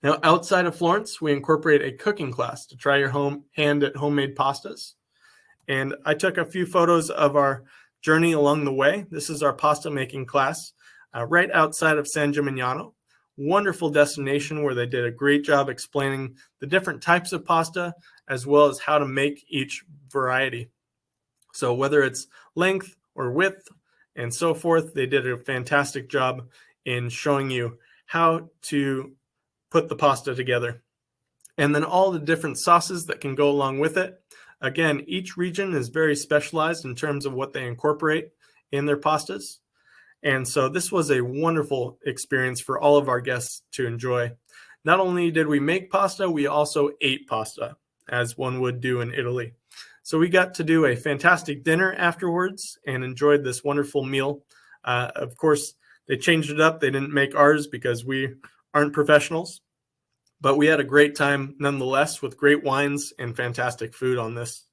Speaker 1: Now, outside of Florence, we incorporate a cooking class to try your hand at homemade pastas. And I took a few photos of our journey along the way. This is our pasta making class right outside of San Gimignano. Wonderful destination where they did a great job explaining the different types of pasta as well as how to make each variety. So whether it's length or width and so forth, they did a fantastic job in showing you how to put the pasta together. And then all the different sauces that can go along with it. Again, each region is very specialized in terms of what they incorporate in their pastas. And so this was a wonderful experience for all of our guests to enjoy. Not only did we make pasta, we also ate pasta, as one would do in Italy. So we got to do a fantastic dinner afterwards and enjoyed this wonderful meal. Of course, they changed it up. They didn't make ours because we aren't professionals. But we had a great time nonetheless with great wines and fantastic food on this.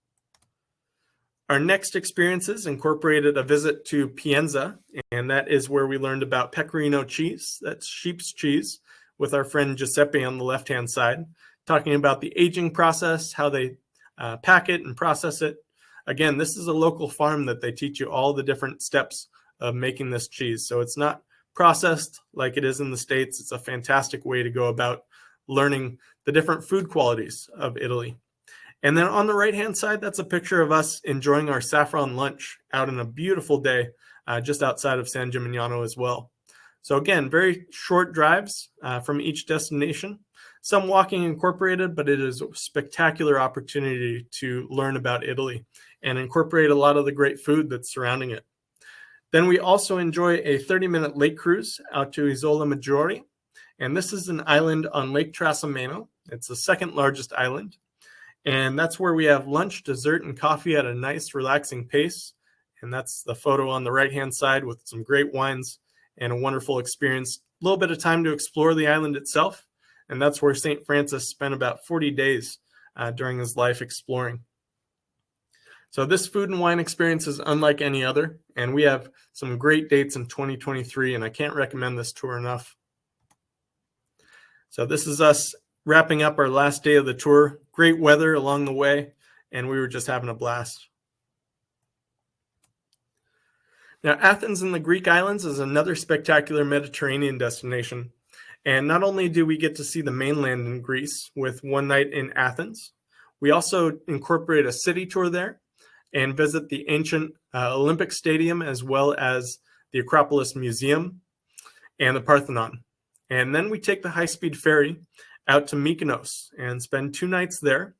Speaker 1: Our next experiences incorporated a visit to Pienza, and that is where we learned about pecorino cheese, that's sheep's cheese, with our friend Giuseppe on the left-hand side, talking about the aging process, how they pack it and process it. Again, this is a local farm that they teach you all the different steps of making this cheese. So it's not processed like it is in the States. It's a fantastic way to go about learning the different food qualities of Italy. And then on the right-hand side, that's a picture of us enjoying our saffron lunch out in a beautiful day just outside of San Gimignano as well. So again, very short drives from each destination, some walking incorporated, but it is a spectacular opportunity to learn about Italy and incorporate a lot of the great food that's surrounding it. Then we also enjoy a 30-minute lake cruise out to Isola Maggiore. And this is an island on Lake Trasimeno. It's the second largest island. And that's where we have lunch, dessert, and coffee at a nice, relaxing pace. And that's the photo on the right-hand side with some great wines and a wonderful experience. A little bit of time to explore the island itself. And that's where St. Francis spent about 40 days during his life exploring. So this food and wine experience is unlike any other. And we have some great dates in 2023, and I can't recommend this tour enough. So this is us wrapping up our last day of the tour. Great weather along the way, and we were just having a blast. Now, Athens in the Greek islands is another spectacular Mediterranean destination. And not only do we get to see the mainland in Greece with one night in Athens, we also incorporate a city tour there and visit the ancient Olympic Stadium as well as the Acropolis Museum and the Parthenon. And then we take the high-speed ferry out to Mykonos and spend 2 nights there.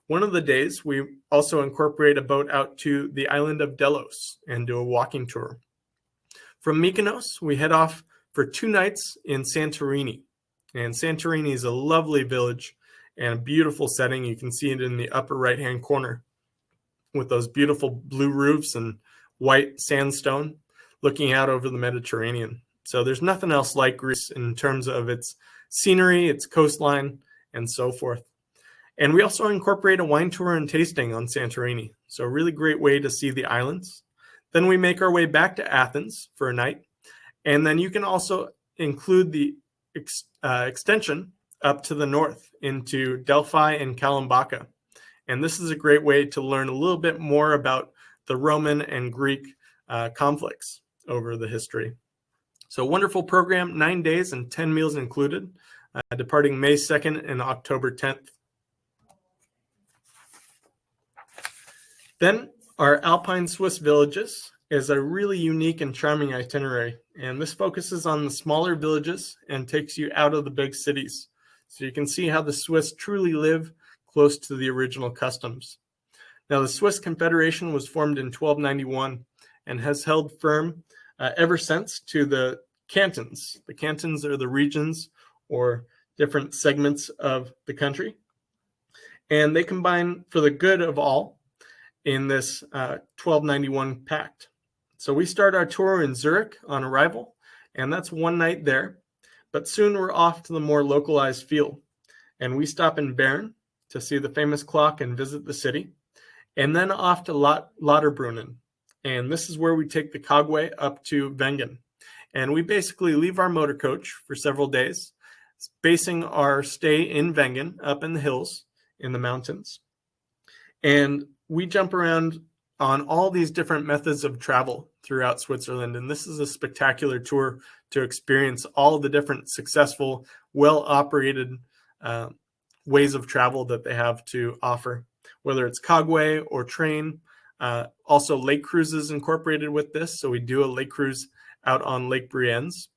Speaker 1: One of the days, we also incorporate a boat out to the island of Delos and do a walking tour. From Mykonos, we head off for 2 nights in Santorini. And Santorini is a lovely village and a beautiful setting. You can see it in the upper right-hand corner with those beautiful blue roofs and white sandstone looking out over the Mediterranean. So there's nothing else like Greece in terms of its scenery, its coastline, and so forth. And we also incorporate a wine tour and tasting on Santorini. So a really great way to see the islands. Then we make our way back to Athens for a night. And then you can also include the extension up to the north into Delphi and Kalambaka. And this is a great way to learn a little bit more about the Roman and Greek conflicts over the history. So wonderful program, 9 days and 10 meals included, departing May 2nd and October 10th. Then our Alpine Swiss villages is a really unique and charming itinerary. And this focuses on the smaller villages and takes you out of the big cities. So you can see how the Swiss truly live close to the original customs. Now, the Swiss Confederation was formed in 1291 and has held firm ever since to the cantons. The cantons are the regions or different segments of the country. And they combine for the good of all in this 1291 pact. So we start our tour in Zurich on arrival, and that's 1 night there. But soon we're off to the more localized feel. And we stop in Bern to see the famous clock and visit the city. And then off to Lauterbrunnen. And this is where we take the cogway up to Wengen. And we basically leave our motor coach for several days, basing our stay in Wengen up in the hills in the mountains. And we jump around on all these different methods of travel throughout Switzerland. And this is a spectacular tour to experience all the different successful, well-operated ways of travel that they have to offer, whether it's cogway or train. Also lake cruises incorporated with this. So we do a lake cruise out on Lake Brienz.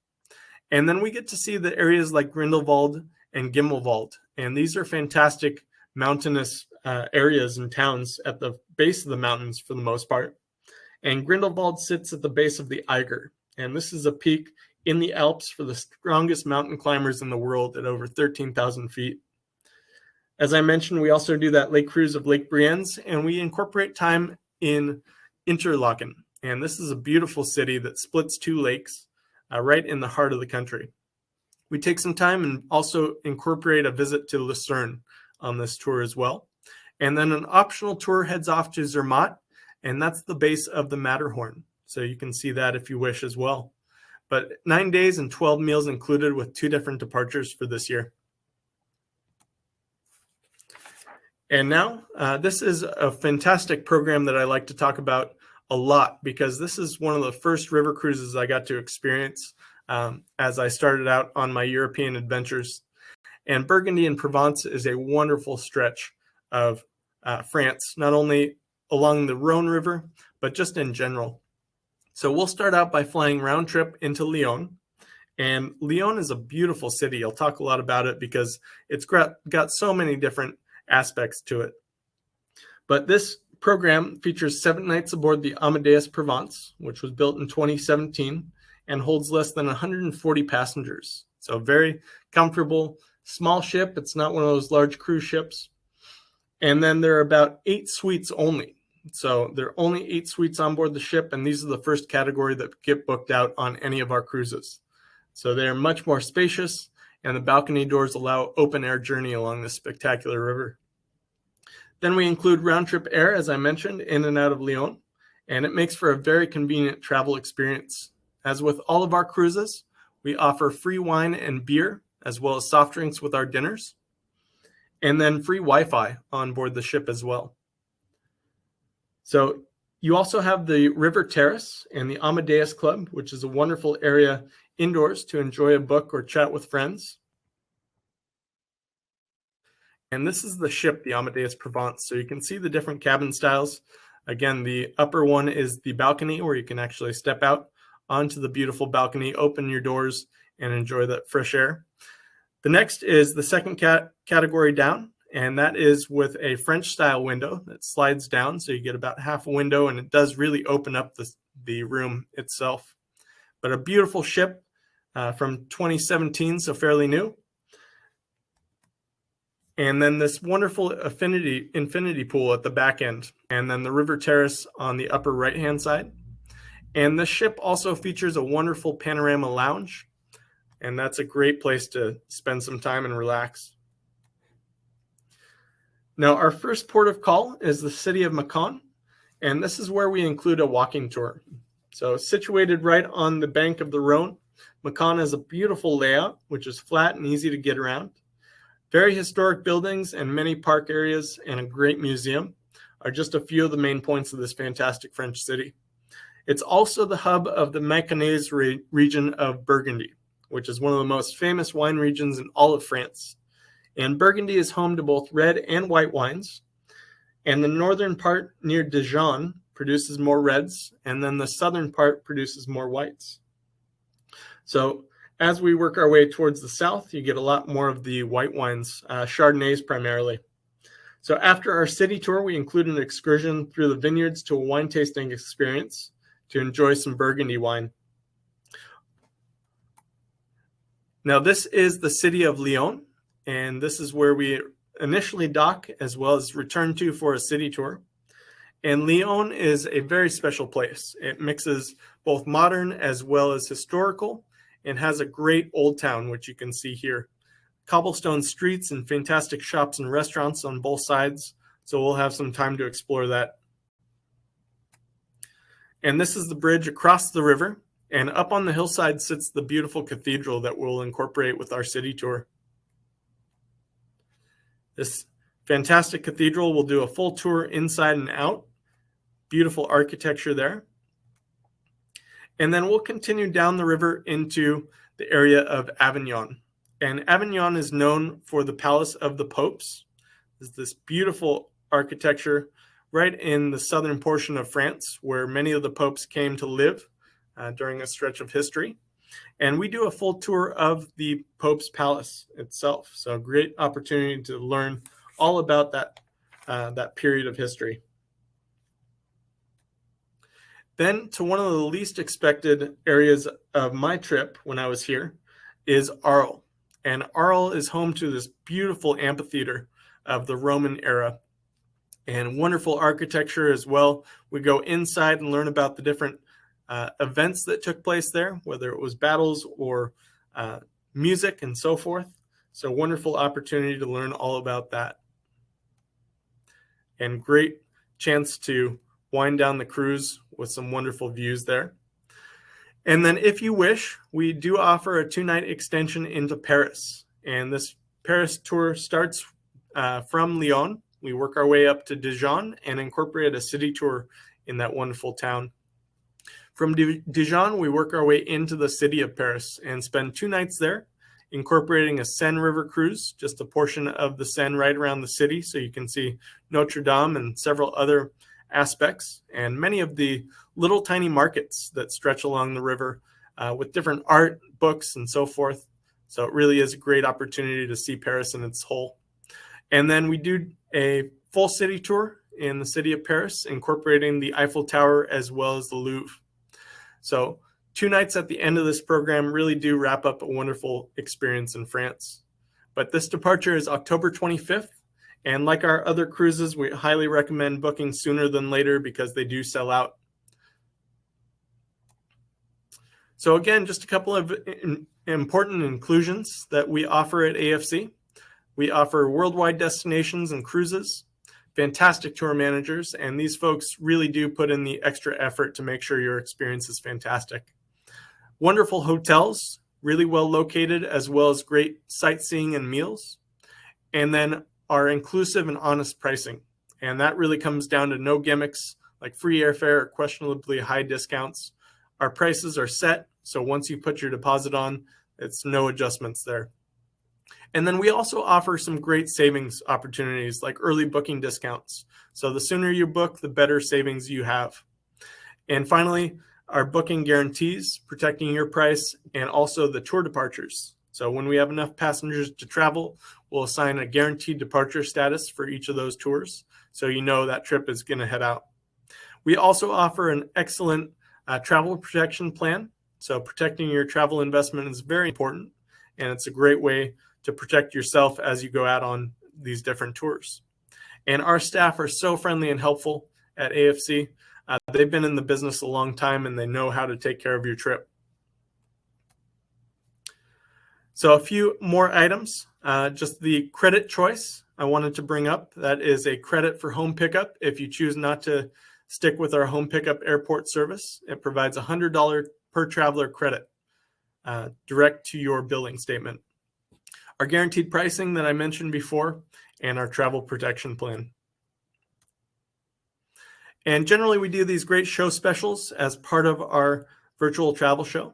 Speaker 1: And then we get to see the areas like Grindelwald and Gimmelwald. And these are fantastic mountainous areas and towns at the base of the mountains for the most part. And Grindelwald sits at the base of the Eiger. And this is a peak in the Alps for the strongest mountain climbers in the world at over 13,000 feet. As I mentioned, we also do that lake cruise of Lake Brienz, and we incorporate time in Interlaken. And this is a beautiful city that splits two lakes right in the heart of the country. We take some time and also incorporate a visit to Lucerne on this tour as well. And then an optional tour heads off to Zermatt, and that's the base of the Matterhorn. So you can see that if you wish as well. But 9 days and 12 meals included with 2 different departures for this year. And now, this is a fantastic program that I like to talk about a lot because this is one of the first river cruises I got to experience as I started out on my European adventures. And Burgundy and Provence is a wonderful stretch of France, not only along the Rhone River, but just in general. So we'll start out by flying round trip into Lyon. And Lyon is a beautiful city. I'll talk a lot about it because it's got so many different aspects to it. But this program features 7 nights aboard the Amadeus Provence, which was built in 2017 and holds less than 140 passengers. So very comfortable, small ship. It's not one of those large cruise ships. And then there are about 8 suites only. So there are only 8 suites on board the ship, and these are the first category that get booked out on any of our cruises. So they are much more spacious, and the balcony doors allow open air journey along this spectacular river. Then we include round trip air, as I mentioned, in and out of Lyon, and it makes for a very convenient travel experience. As with all of our cruises, we offer free wine and beer, as well as soft drinks with our dinners, and then free Wi-Fi on board the ship as well. So you also have the River Terrace and the Amadeus Club, which is a wonderful area indoors to enjoy a book or chat with friends. And this is the ship, the Amadeus Provence. So you can see the different cabin styles. Again, the upper one is the balcony where you can actually step out onto the beautiful balcony, open your doors, and enjoy that fresh air. The next is the second category down, and that is with a French-style window that slides down, so you get about half a window, and it does really open up the room itself. But a beautiful ship from 2017, so fairly new. And then this wonderful infinity pool at the back end, and then the River Terrace on the upper right-hand side. And this ship also features a wonderful panorama lounge, and that's a great place to spend some time and relax. Now, our first port of call is the city of Macon, and this is where we include a walking tour. So situated right on the bank of the Rhone, Macon has a beautiful layout, which is flat and easy to get around. Very historic buildings and many park areas and a great museum are just a few of the main points of this fantastic French city. It's also the hub of the Maconnais region of Burgundy, which is one of the most famous wine regions in all of France. And Burgundy is home to both red and white wines. And the northern part near Dijon produces more reds, and then the southern part produces more whites. So as we work our way towards the south, you get a lot more of the white wines, Chardonnays primarily. So after our city tour, we include an excursion through the vineyards to a wine tasting experience to enjoy some Burgundy wine. Now, this is the city of Lyon, and this is where we initially dock as well as return to for a city tour. And Lyon is a very special place. It mixes both modern as well as historical and has a great old town, which you can see here. Cobblestone streets and fantastic shops and restaurants on both sides. So we'll have some time to explore that. And this is the bridge across the river. And up on the hillside sits the beautiful cathedral that we'll incorporate with our city tour. This fantastic cathedral will do a full tour inside and out. Beautiful architecture there. And then we'll continue down the river into the area of Avignon. And Avignon is known for the Palace of the Popes. There's this beautiful architecture right in the southern portion of France where many of the popes came to live during a stretch of history. And we do a full tour of the Pope's Palace itself. So a great opportunity to learn all about that period of history. Then to one of the least expected areas of my trip when I was here is Arles. And Arles is home to this beautiful amphitheater of the Roman era and wonderful architecture as well. We go inside and learn about the different events that took place there, whether it was battles or music and so forth. So wonderful opportunity to learn all about that. And great chance to wind down the cruise with some wonderful views there. And then if you wish, we do offer a 2-night extension into Paris. And this Paris tour starts from Lyon. We work our way up to Dijon and incorporate a city tour in that wonderful town. From Dijon, we work our way into the city of Paris and spend 2 nights there, incorporating a Seine River cruise, just a portion of the Seine right around the city, so you can see Notre Dame and several other aspects, and many of the little tiny markets that stretch along the river with different art, books, and so forth. So it really is a great opportunity to see Paris in its whole. And then we do a full city tour in the city of Paris, incorporating the Eiffel Tower as well as the Louvre. So 2 nights at the end of this program really do wrap up a wonderful experience in France. But this departure is October 25th. And like our other cruises, we highly recommend booking sooner than later because they do sell out. So again, just a couple of important inclusions that we offer at AFC. We offer worldwide destinations and cruises, fantastic tour managers, and these folks really do put in the extra effort to make sure your experience is fantastic. Wonderful hotels, really well located, as well as great sightseeing and meals. And then our inclusive and honest pricing. And that really comes down to no gimmicks like free airfare or questionably high discounts. Our prices are set, so once you put your deposit on, it's no adjustments there. And then we also offer some great savings opportunities like early booking discounts. So the sooner you book, the better savings you have. And finally, our booking guarantees, protecting your price, and also the tour departures. So when we have enough passengers to travel, we'll assign a guaranteed departure status for each of those tours, so you know that trip is going to head out. We also offer an excellent travel protection plan. So protecting your travel investment is very important, and it's a great way to protect yourself as you go out on these different tours. And our staff are so friendly and helpful at AFC. They've been in the business a long time, and they know how to take care of your trip. So a few more items, just the credit choice I wanted to bring up. That is a credit for home pickup. If you choose not to stick with our home pickup airport service, it provides $100 per traveler credit direct to your billing statement. Our guaranteed pricing that I mentioned before, and our travel protection plan. And generally we do these great show specials as part of our virtual travel show.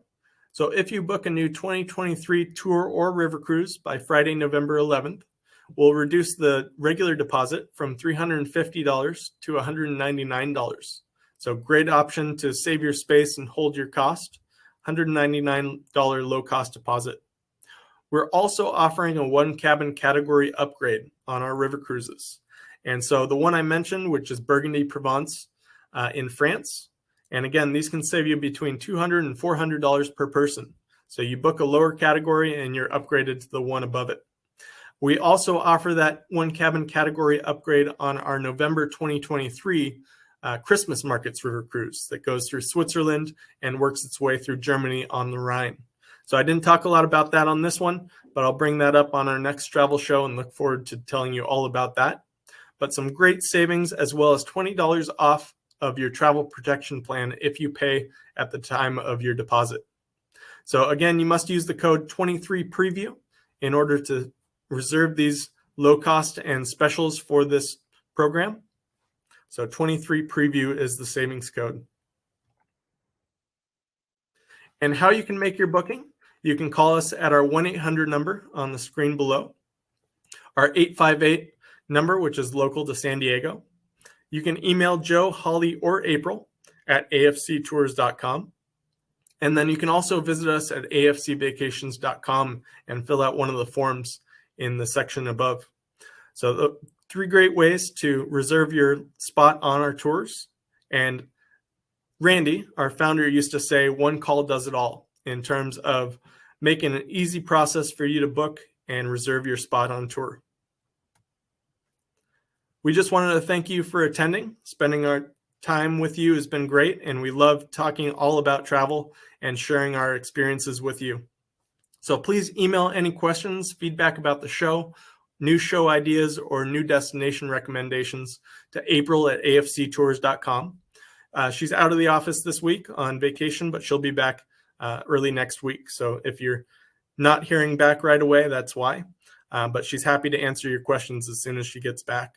Speaker 1: So if you book a new 2023 tour or river cruise by Friday, November 11th, we'll reduce the regular deposit from $350 to $199. So great option to save your space and hold your cost, $199 low-cost deposit. We're also offering a 1-cabin category upgrade on our river cruises. And so the one I mentioned, which is Burgundy Provence in France, and again, these can save you between $200 and $400 per person. So you book a lower category and you're upgraded to the one above it. We also offer that 1-cabin category upgrade on our November 2023 Christmas Markets River Cruise that goes through Switzerland and works its way through Germany on the Rhine. So I didn't talk a lot about that on this one, but I'll bring that up on our next travel show and look forward to telling you all about that. But some great savings as well as $20 off of your travel protection plan if you pay at the time of your deposit. So again, you must use the code 23preview in order to reserve these low cost and specials for this program. So 23preview is the savings code. And how you can make your booking, you can call us at our 1-800 number on the screen below, our 858 number, which is local to San Diego. You can email Joe, Holly, or April at afctours.com. And then you can also visit us at afcvacations.com and fill out one of the forms in the section above. So the 3 great ways to reserve your spot on our tours and Randy, our founder, used to say, one call does it all, in terms of making an easy process for you to book and reserve your spot on tour. We just wanted to thank you for attending. Spending our time with you has been great, and we love talking all about travel and sharing our experiences with you. So please email any questions, feedback about the show, new show ideas, or new destination recommendations to April@afctours.com. She's out of the office this week on vacation, but she'll be back early next week. So if you're not hearing back right away, that's why. But she's happy to answer your questions as soon as she gets back.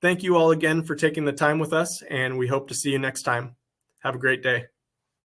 Speaker 1: Thank you all again for taking the time with us, and we hope to see you next time. Have a great day.